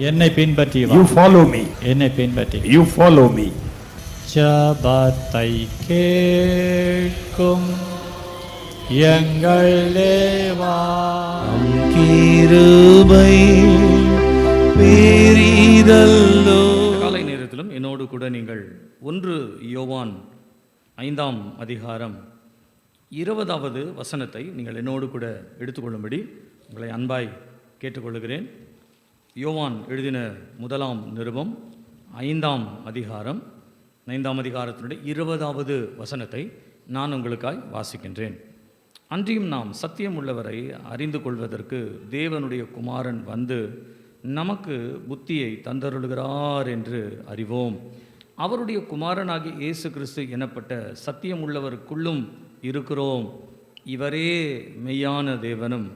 என்னை பின்பற்றி வா. You follow me. என்னை பின்பற்றி. You follow me. ஜபத்தை கேட்கும் எங்கள் தேவா, கிருபை பெரிதல்லோ. காலை நேரத்திலும் என்னோடு கூட நீங்கள் 1 யோவான் 5ஆம் அதிகாரம் 20வது வசனத்தை நீங்கள் என்னோடு கூட எடுத்துக்கொள்ளும்படி உங்களை அன்பாய் கேட்டுக்கொள்கிறேன். யோவான் எழுதின 1ஆம் நிருபம் 5ஆம் அதிகாரம் 5ஆம் அதிகாரத்தினுடைய 20வது வசனத்தை நான் உங்களுக்காய் வாசிக்கின்றேன். அன்றியும் நாம் சத்தியம் உள்ளவரை அறிந்து கொள்வதற்கு தேவனுடைய குமாரன் வந்து நமக்கு புத்தியை தந்தருளுகிறார் என்று அறிவோம். அவருடைய குமாரனாகிய இயேசு கிறிஸ்து எனப்பட்ட சத்தியம் உள்ளவருக்குள்ளும் இருக்கிறோம். இவரே மெய்யான தேவனும்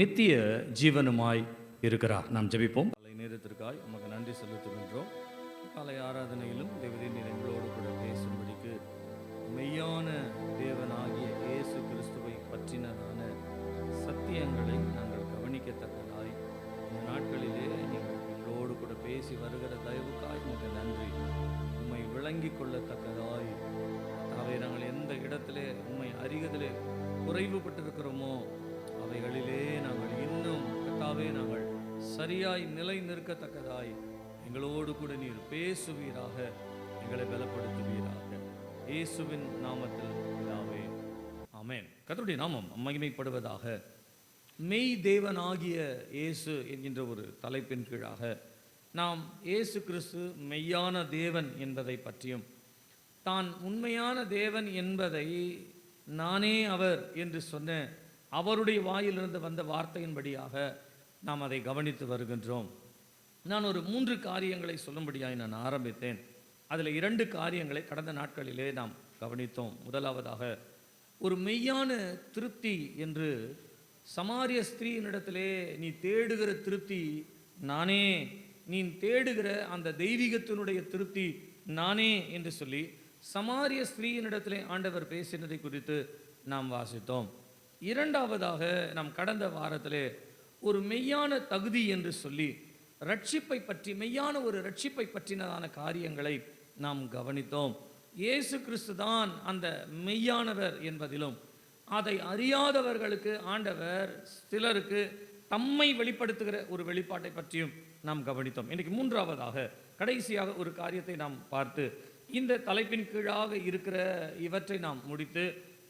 நித்திய ஜீவனுமாய் இருக்கிறார். நாம் ஜெபிப்போம். காலை நேரத்திற்காய் உமக்கு நன்றி செலுத்துகின்றோம். காலை ஆராதனையிலும் தேவதீர் எங்களோடு கூட பேசும்படிக்கு மெய்யான தேவனாகிய இயேசு கிறிஸ்துவை பற்றினதான சத்தியங்களை நாங்கள் கவனிக்கத்தக்கதாய் இந்த நாட்களிலே நீங்கள் எங்களோடு கூட பேசி வருகிற தயவுக்காய் உமக்கு நன்றி. உம்மை விளங்கி கொள்ளத்தக்கதாய் அவை நாங்கள் எந்த இடத்திலே உம்மை அறிவதிலே குறைவுபட்டிருக்கிறோமோ அவைகளிலே நாங்கள் இன்னும் கர்த்தாவே நாங்கள் சரியாய் நிலை நிற்கத்தக்கதாய் எங்களோடு கூட நீர் பேசுவீராக, எங்களை பலப்படுத்துவீராக. இயேசுவின் நாமத்தில் பிதாவே, ஆமென். கர்த்தருடைய நாமம் மகிமைப்படுவதாக. மெய் தேவனாகிய இயேசு என்கின்ற ஒரு தலைப்பின் கீழாக நாம் இயேசு கிறிஸ்து மெய்யான தேவன் என்பதை பற்றியும் தான் உண்மையான தேவன் என்பதை நானே அவர் என்று சொன்ன அவருடைய வாயிலிருந்து வந்த வார்த்தையின்படியாக நாம் அதை கவனித்து வருகின்றோம். நான் ஒரு 3 காரியங்களை சொல்லும்படியாய் நான் ஆரம்பித்தேன். அதில் 2 காரியங்களை கடந்த நாட்களிலே நாம் கவனித்தோம். முதலாவதாக ஒரு மெய்யான திருப்தி என்று சமாரிய ஸ்திரீயினிடத்திலே நீ தேடுகிற திருப்தி நானே, நீ தேடுகிற அந்த தெய்வீகத்தினுடைய திருப்தி நானே என்று சொல்லி சமாரிய ஸ்திரீயினிடத்திலே ஆண்டவர் பேசினதை குறித்து நாம் வாசித்தோம். இரண்டாவதாக நாம் கடந்த வாரத்திலே ஒரு மெய்யான தகுதி என்று சொல்லி ரட்சிப்பை பற்றி, மெய்யான ஒரு ரட்சிப்பை பற்றினதான காரியங்களை நாம் கவனித்தோம். இயேசு கிறிஸ்து தான் அந்த மெய்யானவர் என்பதிலும் அதை அறியாதவர்களுக்கு ஆண்டவர் சிலருக்கு தம்மை வெளிப்படுத்துகிற ஒரு வெளிப்பாட்டை பற்றியும் நாம் கவனித்தோம். இன்றைக்கு 3ஆவதாக கடைசியாக ஒரு காரியத்தை நாம் பார்த்து இந்த தலைப்பின் கீழாக இருக்கிற இவற்றை நாம் முடித்து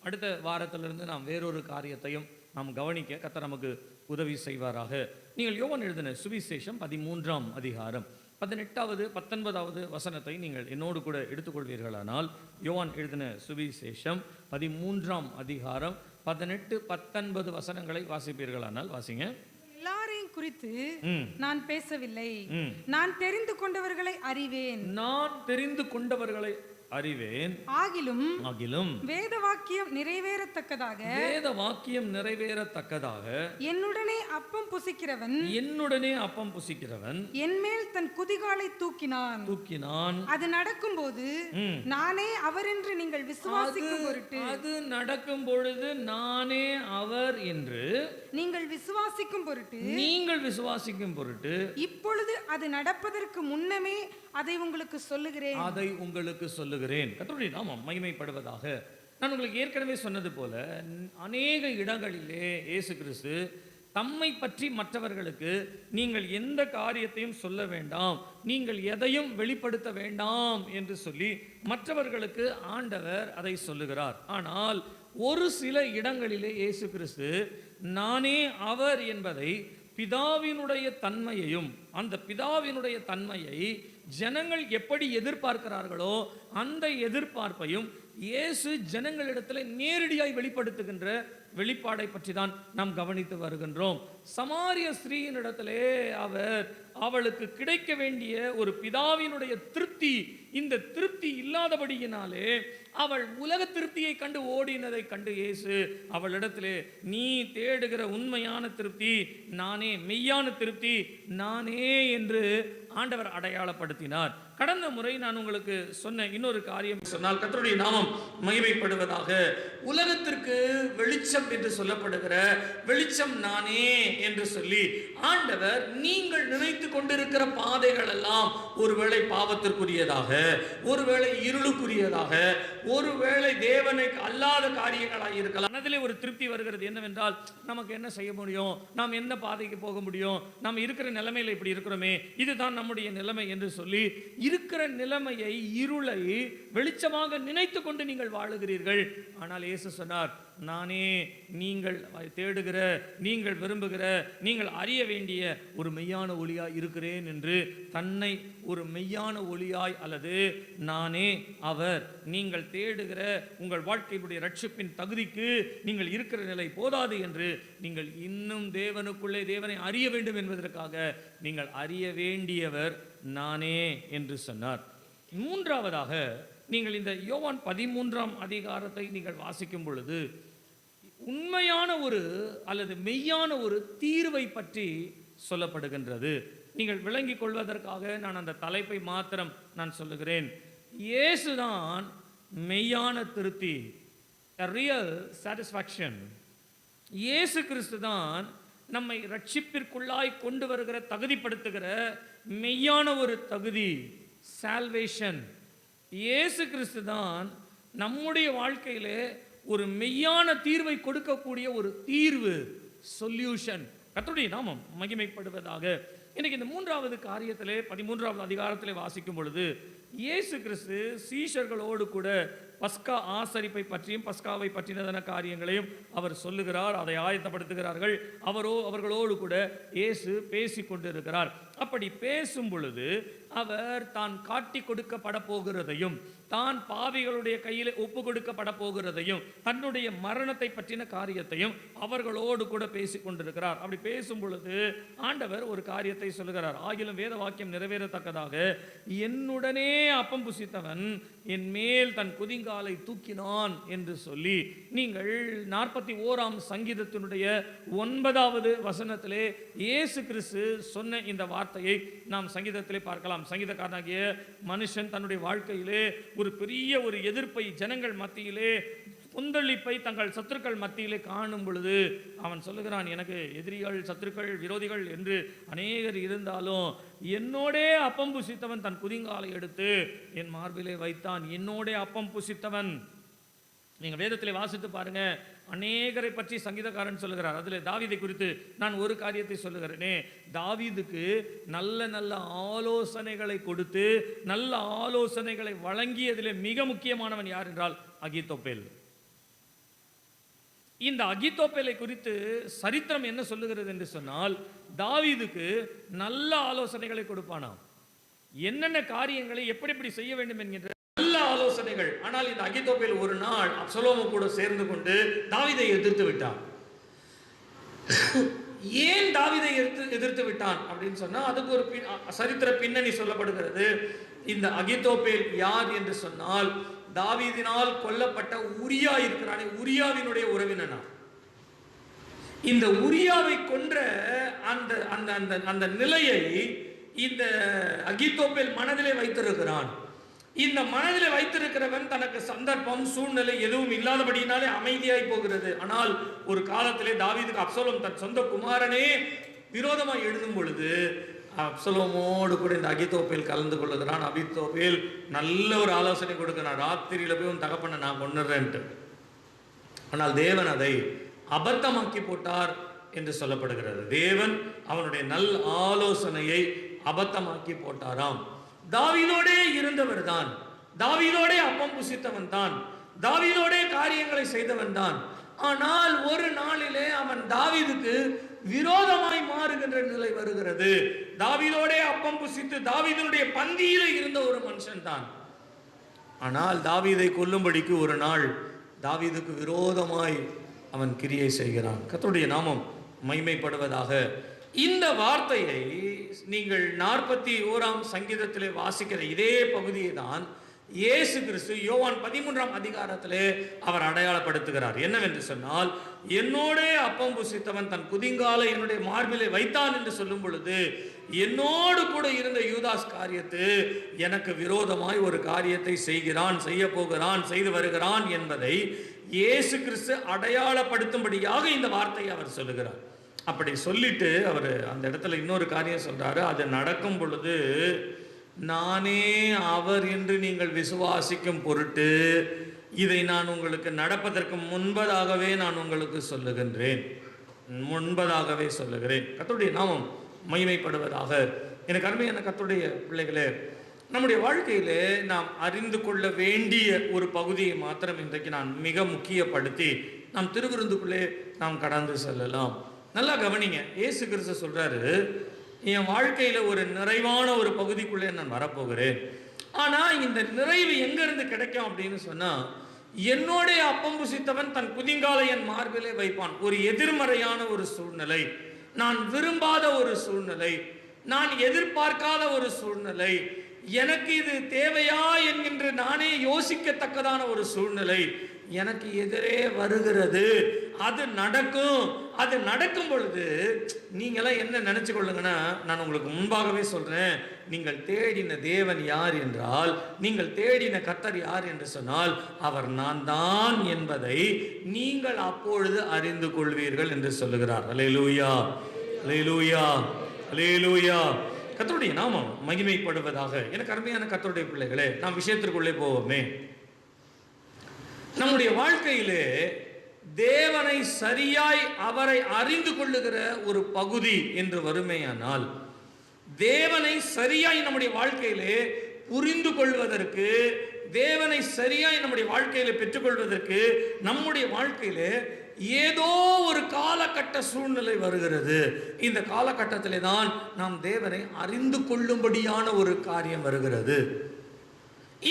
அடுத்த வாரத்திலிருந்து நாம் வேறொரு காரியத்தையும் நாம் கவனிக்க கர்த்தர் நமக்கு உதவி செய்வாராக. நீங்கள் யோவான் எழுதின சுவிசேஷம் 13ஆம் அதிகாரம் 18வது 19வது வசனத்தை நீங்கள் என்னோடு கூட எடுத்துக்கொள்வீர்களானால், யோவான் எழுதின சுவிசேஷம் 13ஆம் அதிகாரம் 18 19 வசனங்களை வாசிப்பீர்களானால் வாசிங்க. எல்லாரையும் குறித்து நான் பேசவில்லை, நான் தெரிந்து கொண்டவர்களை அறிவேன். நான் தெரிந்து கொண்டவர்களை அறிவேன். ஆகிலும் வேத வாக்கியம் நிறைவேறத்தக்கதாக, வேத வாக்கியம் நிறைவேறத்தக்கதாக என்னுடனே அப்பம் புசிக்கிறவன் என்மேல் தன் குதிகாலை தூக்கினான். அது நடக்கும்போது நானே அவர் என்று நீங்கள் விசுவாசிக்கும் பொருட்டு, அது நடக்கும் பொழுது நானே அவர் என்று நீங்கள் விசுவாசிக்கும் பொருட்டு இப்பொழுது அது நடப்பதற்கு முன்னமே அதை உங்களுக்கு சொல்லுகிறேன். கர்த்தருடைய நாமம் மகிமைப்படுவதாக. நான் உங்களுக்கு ஏற்கனவே சொன்னது போல அநேக இடங்களிலே இயேசு கிறிஸ்து தம்மை பற்றி மற்றவர்களுக்கு நீங்கள் எந்த காரியத்தையும் சொல்ல வேண்டாம், நீங்கள் எதையும் வெளிப்படுத்த வேண்டாம் என்று சொல்லி மற்றவர்களுக்கு ஆண்டவர் அதை சொல்லுகிறார். ஆனால் ஒரு சில இடங்களிலே இயேசு கிறிஸ்து நானே அவர் என்பதை பிதாவினுடைய தன்மையையும், அந்த பிதாவினுடைய தன்மையை ஜனங்கள் எப்படி எதிர்பார்க்கிறார்களோ அந்த எதிர்பார்ப்பையும் இயேசு ஜனங்களிடத்தில் நேரடியாய் வெளிப்படுத்துகின்ற வெளிப்பாடை பற்றி தான் நாம் கவனித்து வருகின்றோம். சமாரிய ஸ்திரீயினிடத்திலே அவளுக்கு கிடைக்க வேண்டிய ஒரு பிதாவினுடைய திருப்தி, இந்த திருப்தி இல்லாதபடியினாலே அவள் உலக திருப்தியை கண்டு ஓடினதை கண்டு இயேசு அவளிடத்திலே நீ தேடுகிற உண்மையான திருப்தி நானே, மெய்யான திருப்தி நானே என்று ஆண்டவர் அடையாளப்படுத்தினார். கடந்த முறை நான் உங்களுக்கு சொன்ன இன்னொரு காரியம் சொன்னால், கர்த்தருடைய நாமம் மகிமைப்படுவதாக, உலகத்திற்கு வெளிச்சம் என்று சொல்லப்படுகிற வெளிச்சம் நானே என்று சொல்லி ஆண்டவர் நீங்கள் நினைத்து கொண்டிருக்கிற பாதைகள் எல்லாம் ஒருவேளை பாவத்திற்குரியதாக, ஒருவேளை இருளுக்குரியதாக, ஒருவேளை தேவனை அல்லாத காரியங்களாக இருக்கலாம். அதிலே ஒரு திருப்தி வருகிறது. என்னவென்றால், நமக்கு என்ன செய்ய முடியும், நாம் என்ன பாதைக்கு போக முடியும், நாம் இருக்கிற நிலைமையில் இப்படி இருக்கிறோமே, இதுதான் நம்முடைய நிலைமை என்று சொல்லி இருக்கிற நிலைமையை, இருளை வெளிச்சமாக நினைத்து கொண்டு நீங்கள் வாழுகிறீர்கள். ஆனால் இயேசு சொன்னார், நானே நீங்கள் தேடுகிற, நீங்கள் விரும்புகிற, நீங்கள் அறிய வேண்டிய ஒரு மெய்யான ஒளியாய் இருக்கிறேன் என்று தன்னை ஒரு மெய்யான ஒளியாய், அல்லது நானே அவர், நீங்கள் தேடுகிற உங்கள் வாழ்க்கையுடைய ரட்சிப்பின் தகுதிக்கு நீங்கள் இருக்கிற நிலை போதாது என்று நீங்கள் இன்னும் தேவனுக்குள்ளே தேவனை அறிய வேண்டும் என்பதற்காக நீங்கள் அறிய வேண்டியவர் நானே என்று சொன்னார். மூன்றாவதாக, நீங்கள் இந்த யோவான் 13ஆம் அதிகாரத்தை நீங்கள் வாசிக்கும் பொழுது உண்மையான ஒரு அல்லது மெய்யான ஒரு தீர்வை பற்றி சொல்லப்படுகின்றது. நீங்கள் விளங்கிக் கொள்வதற்காக நான் அந்த தலைப்பை மாத்திரம் நான் சொல்லுகிறேன். இயேசுதான் மெய்யான திருப்தி, a real satisfaction. இயேசு கிறிஸ்து தான் நம்மை ரட்சிப்பிற்குள்ளாய் கொண்டு வருகிற, தகுதிப்படுத்துகிற மெய்யான ஒரு தகுதி, சால்வேஷன். இயேசு கிறிஸ்து தான் நம்முடைய வாழ்க்கையிலே ஒரு மெய்யான தீர்வை கொடுக்கக்கூடிய ஒரு தீர்வு, சொல்யூஷன். கர்த்தருடைய நாமம் மகிமைப்படுவதாக. இன்னைக்கு இந்த மூன்றாவது காரியத்திலே 13ஆவது அதிகாரத்திலே வாசிக்கும் பொழுது இயேசு கிறிஸ்து சீஷர்களோடு கூட பஸ்கா ஆசரிப்பை பற்றியும் பஸ்காவை பற்றினதான காரியங்களையும் அவர் சொல்லுகிறார், அதை ஆயத்தப்படுத்துகிறார்கள். அவர்களோடு கூட இயேசு பேசி கொண்டிருக்கிறார். அப்படி பேசும் பொழுது அவர் தான் காட்டி கொடுக்கப்பட போகிறதையும், தான் பாவிகளுடைய கையில் ஒப்பு கொடுக்கப்பட போகிறதையும், தன்னுடைய மரணத்தை பற்றின காரியத்தையும் அவர்களோடு கூட பேசி கொண்டிருக்கிறார். அப்படி பேசும் பொழுது ஆண்டவர் ஒரு காரியத்தை சொல்லுகிறார், ஆகிலும் வேத வாக்கியம் நிறைவேறத்தக்கதாக என்னுடனே அப்பம் புசித்தவன் என் மேல் தன் குதிங்காலை தூக்கினான் என்று சொல்லி, நீங்கள் 41ஆம் சங்கீதத்தினுடைய 9வது வசனத்திலே இயேசு கிறிஸ்து சொன்ன இந்த வார்த்தையை நாம் சங்கீதத்திலே பார்க்கலாம். சங்கீதக்காரனாகிய மனுஷன் தன்னுடைய வாழ்க்கையிலே ஒரு பெரிய ஒரு எதிர்ப்பை ஜனங்கள் மத்தியிலே, கொந்தளிப்பை தங்கள் சத்துருக்கள் மத்தியிலே காணும் பொழுது அவன் சொல்லுகிறான், எனக்கு எதிரிகள், சத்துருக்கள், விரோதிகள் என்று அநேகர் இருந்தாலும் என்னோடே அப்பம் புசித்தவன் தன் குதிங்காலை எடுத்து என் மார்பிலே வைத்தான். என்னோடே அப்பம் புசித்தவன். நீங்கள் வேதத்திலே வாசித்து பாருங்க, அநேகரை பற்றி சங்கீதக்காரன் சொல்லுகிறார். அதில் தாவீதை குறித்து நான் ஒரு காரியத்தை சொல்லுகிறேனே, தாவீதுக்கு நல்ல நல்ல ஆலோசனைகளை கொடுத்து, நல்ல ஆலோசனைகளை வழங்கியதிலே மிக முக்கியமானவன் யார் என்றால் அகித்தோப்பேல். இந்த அகித்தோப்பேலை குறித்து சரித்திரம் என்ன சொல்லுகிறது என்று சொன்னால், தாவீதுக்கு நல்ல ஆலோசனைகளை கொடுப்பானாம். என்னென்ன காரியங்களை எப்படி செய்ய வேண்டும் என்கின்ற நல்ல ஆலோசனைகள். ஆனால் இந்த அகித்தோப்பேல் ஒரு நாள் அப்சலோமு கூட சேர்ந்து கொண்டு தாவீதை எதிர்த்து விட்டான். ஏன் தாவீதை எதிர்த்து விட்டான் அப்படின்னு சொன்னா, அதுக்கு ஒரு சரித்திர பின்னணி சொல்லப்படுகிறது. இந்த அகித்தோப்பேல் யார் என்று சொன்னால், தாவீதினால் கொல்லப்பட்ட உரியா இருக்கிறானே, உரியாவினுடைய உறவினனா. இந்த உரியாவை கொன்ற அந்த அந்த அந்த அந்த நிலையை இந்த அகித்தோப்பேல் மனதிலே வைத்திருக்கிறான். இந்த மனதிலே வைத்திருக்கிறவன் தனக்கு சந்தர்ப்பம், சூழ்நிலை எதுவும் இல்லாதபடியினாலே அமைதியாய் போகிறது. ஆனால் ஒரு காலத்திலே தாவீதுக்கு அப்சலோம் தன் சொந்த குமாரனே விரோதமாக எழுதும் பொழுது அப்சலோமோடு கூட இந்த அகித்தோப்பேல் கலந்து கொள்ளுகிறான். அகித்தோப்பேல் நல்ல ஒரு ஆலோசனை கொடுக்கிறான், ராத்திரியில போய் உன் தகப்பனை நான் கொன்னுறேன்ட்டு. ஆனால் தேவன் அதை அபத்தமாக்கி போட்டார் என்று சொல்லப்படுகிறது. தேவன் அவனுடைய நல் ஆலோசனையை அபத்தமாக்கி போட்டாராம். தாவீதோடே இருந்தவர் தான், தாவீதோடே அப்பம் புசித்தவன் தான், தாவீதோடே காரியங்களை செய்தவன் தான். ஆனால் ஒரு நாளிலே அவன் தாவீதுக்கு விரோதமாய் மாறுகின்ற நிலை வருகிறது. தாவீதோடே அப்பம் புசித்து தாவீதுடைய பந்தியிலே இருந்த ஒரு மனுஷன் தான். ஆனால் தாவீதை கொல்லும்படிக்கு ஒரு நாள் தாவீதுக்கு விரோதமாய் அவன் கிரியை செய்கிறான். கர்த்தருடைய நாமம் மகிமைப்படுவதாக. இந்த வார்த்தையை நீங்கள் 41ஆம் சங்கீதத்திலே வாசிக்கிற இதே பகுதியை தான் இயேசு கிறிஸ்து யோவான் 13ஆம் அதிகாரத்திலே அவர் அடையாளப்படுத்துகிறார். என்னவென்று சொன்னால், என்னோடே அப்பம் புசித்தவன் தன் குதிங்காலை என்னுடைய மார்பிலே வைத்தான் என்று சொல்லும் பொழுது, என்னோடு கூட இருந்த யூதாஸ் காரியத்து எனக்கு விரோதமாய் ஒரு காரியத்தை செய்கிறான், செய்ய போகிறான், செய்து வருகிறான் என்பதை இயேசு கிறிஸ்து அடையாளப்படுத்தும்படியாக இந்த வார்த்தையை அவர் சொல்லுகிறார். அப்படி சொல்லிட்டு அவர் அந்த இடத்துல இன்னொரு காரியம் சொல்றாரு. அது நடக்கும் பொழுது நானே அவர் என்று நீங்கள் விசுவாசிக்கும் பொருட்டு இதை நான் உங்களுக்கு நடப்பதற்கு முன்பதாகவே நான் உங்களுக்கு சொல்லுகின்றேன், முன்பதாகவே சொல்லுகிறேன். கர்த்தருடைய நாமம் மகிமைப்படுவதாக. எனக்கு அருமையான கர்த்தருடைய பிள்ளைகளே, நம்முடைய வாழ்க்கையிலே நாம் அறிந்து கொள்ள வேண்டிய ஒரு பகுதியை மாத்திரம் இன்றைக்கு நான் மிக முக்கியப்படுத்தி நாம் திருவிருந்துக்குள்ளே நாம் கடந்து செல்லலாம். நல்லா கவனிங்க. இயேசு கிறிஸ்து சொல்றாரு, என் வாழ்க்கையில ஒரு நிறைவான ஒரு பகுதிக்குள்ளே நான் வரப்போகிறேன். ஆனா இந்த நிறைவு எங்கிருந்து கிடைக்கும் அப்படின்னு சொன்னா, என்னோடைய அப்பம் புசித்தவன் தன் குதிங்காலை என் மார்பிலே வைப்பான். ஒரு எதிர்மறையான ஒரு சூழ்நிலை, நான் விரும்பாத ஒரு சூழ்நிலை, நான் எதிர்பார்க்காத ஒரு சூழ்நிலை, எனக்கு இது தேவையா என்கின்ற நானே யோசிக்கத்தக்கதான ஒரு சூழ்நிலை எனக்கு எதிரே வருகிறது. அது நடக்கும். அது நடக்கும் பொழுது நீங்களாம் என்ன நினைச்சு கொள்ளுங்கன்னா, நான் உங்களுக்கு முன்பாகவே சொல்றேன், நீங்கள் தேடின தேவன் யார் என்றால், நீங்கள் தேடின கர்த்தர் யார் என்று சொன்னால் அவர் நான் தான் என்பதை நீங்கள் அப்பொழுது அறிந்து கொள்வீர்கள் என்று சொல்லுகிறார். அல்லேலூயா, அல்லேலூயா, அல்லேலூயா. கர்த்தருடைய நாமம் மகிமைப்படுவதாக. எனக்கு அருமையான கர்த்தருடைய பிள்ளைகளே, நாம் விஷயத்திற்குள்ளே போவோமே. நம்முடைய வாழ்க்கையிலே தேவனை சரியாய் அவரை அறிந்து கொள்ளுகிற ஒரு பகுதி என்று வருமேயானால், தேவனை சரியாய் நம்முடைய வாழ்க்கையிலே புரிந்து கொள்வதற்கு, தேவனை சரியாய் நம்முடைய வாழ்க்கையிலே பெற்றுக்கொள்வதற்கு நம்முடைய வாழ்க்கையிலே ஏதோ ஒரு காலகட்ட சூழ்நிலை வருகிறது. இந்த காலகட்டத்திலே தான் நாம் தேவனை அறிந்து கொள்ளும்படியான ஒரு காரியம் வருகிறது.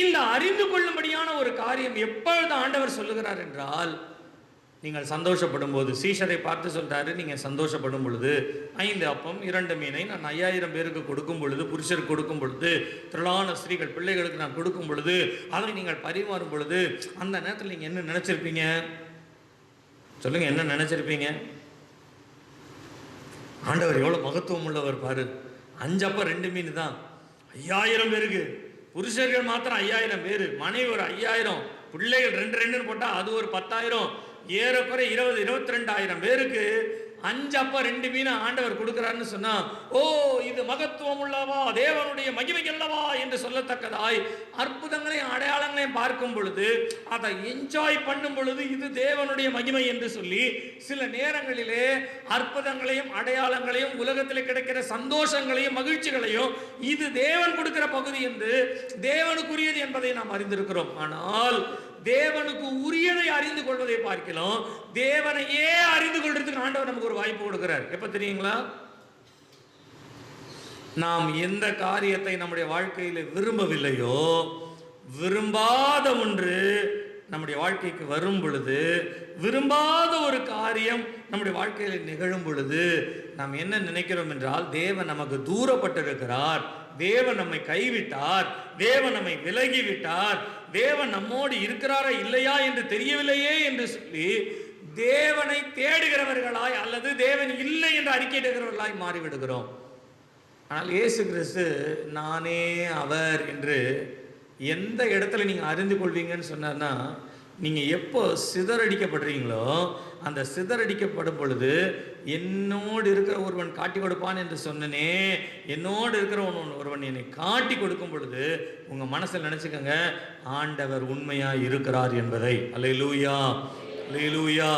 இந்த அறிந்து கொள்ளும்படியான ஒரு காரியம் எப்பொழுது ஆண்டவர் சொல்லுகிறார் என்றால், நீங்கள் சந்தோஷப்படும் போது. சீஷரை பார்த்து சொல்றாரு, நீங்க சந்தோஷப்படும் பொழுது 5 அப்பம் 2 மீனை நான் 5000 பேருக்கு கொடுக்கும் பொழுது, புருஷருக்கு கொடுக்கும் பொழுது, திரளான ஸ்திரீகள் பிள்ளைகளுக்கு நான் கொடுக்கும் பொழுது, அதை நீங்கள் பரிமாறும் பொழுது, அந்த நேரத்தில் நீங்க என்ன நினைச்சிருப்பீங்க? சொல்லுங்க, என்ன நினைச்சிருப்பீங்க? ஆண்டவர் எவ்வளவு மகத்துவம் உள்ளவர் பாரு. 5 அப்பம் 2 மீன் தான் 5000 பேருக்கு. புருஷர்கள் மாத்திரம் 5000 பேர், மனைவி ஒரு 5000, பிள்ளைகள் 2 போட்டா அது ஒரு 10,000, ஏறக்குறை 22,000 பேருக்கு 5 அப்பம் 2 மீன் ஆண்டவர் கொடுக்கிறாருன்னு சொன்னா, ஓ இது மகத்துவம் உள்ளவா, தேவனுடைய மகிமை அல்லவா என்று சொல்லத்தக்கதாய் அற்புதங்களையும் அடையாளங்களையும் பார்க்கும் பொழுது, அதை என்ஜாய் பண்ணும் பொழுது இது தேவனுடைய மகிமை என்று சொல்லி, சில நேரங்களிலே அற்புதங்களையும் அடையாளங்களையும் உலகத்தில் கிடைக்கிற சந்தோஷங்களையும் மகிழ்ச்சிகளையும் இது தேவன் கொடுக்கிற பகுதி என்று, தேவனுக்குரியது என்பதை நாம் அறிந்திருக்கிறோம். ஆனால் தேவனுக்கு உரியதை அறிந்து கொள்வதை பார்க்கலாம், தேவனையே அறிந்து கொள்றதுக்கு ஆண்டவர் நமக்கு ஒரு வாய்ப்பு கொடுக்கிறார். எப்ப தெரியுங்களா? நாம் எந்த காரியத்தை நம்முடைய வாழ்க்கையில் விரும்பவில்லையோ, விரும்பாத ஒன்று நம்முடைய வாழ்க்கைக்கு வரும் பொழுது, விரும்பாத ஒரு காரியம் நம்முடைய வாழ்க்கையில் நிகழும் பொழுது நாம் என்ன நினைக்கிறோம் என்றால், தேவன் நமக்கு தூரப்பட்டிருக்கிறார், தேவன் நம்மை கைவிட்டார், தேவன் நம்மை விலகிவிட்டார், தேவன் நம்மோடு இருக்கிறாரா இல்லையா என்று தெரியவில்லையே என்று சொல்லி தேவனை தேடுகிறவர்களாய் அல்லது தேவன் இல்லை என்று அறிக்கையிடுகிறவர்களாய் மாறிவிடுகிறோம். ஆனால் இயேசு கிறிஸ்து நானே அவர் என்று எந்த இடத்துல நீங்கள் அறிந்து கொள்வீங்கன்னு சொன்னார்னா, நீங்கள் எப்போ சிதறடிக்கப்படுறீங்களோ, அந்த சிதறடிக்கப்படும் பொழுது என்னோடு இருக்கிற ஒருவன் காட்டி கொடுப்பான் என்று சொன்னனே, என்னோடு இருக்கிற ஒருவன் என்னை காட்டி கொடுக்கும் பொழுது உங்கள் மனசில் நினச்சிக்கோங்க, ஆண்டவர் உண்மையாக இருக்கிறார் என்பதை. அல்லேலூயா, அல்லேலூயா.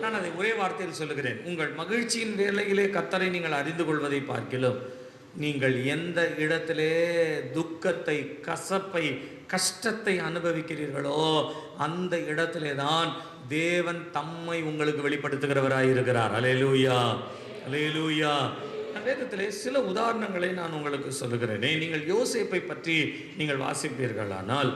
நான் அதை ஒரே வார்த்தையில் சொல்லுகிறேன். உங்கள் மகிழ்ச்சியின் வேளையிலே கர்த்தரை நீங்கள் அறிந்து கொள்வதை பார்க்கிலும், நீங்கள் எந்த இடத்திலே துக்கத்தை, கசப்பை, கஷ்டத்தை அனுபவிக்கிறீர்களோ அந்த இடத்திலே தான் தேவன் தம்மை உங்களுக்கு வெளிப்படுத்துகிறவராய் இருக்கிறார். அல்லேலூயா, அல்லேலூயா. வேதத்திலே சில உதாரணங்களை நான் உங்களுக்கு சொல்லுகிறேனே. நீங்கள் யோசேப்பை பற்றி நீங்கள் வாசிப்பீர்களானால்,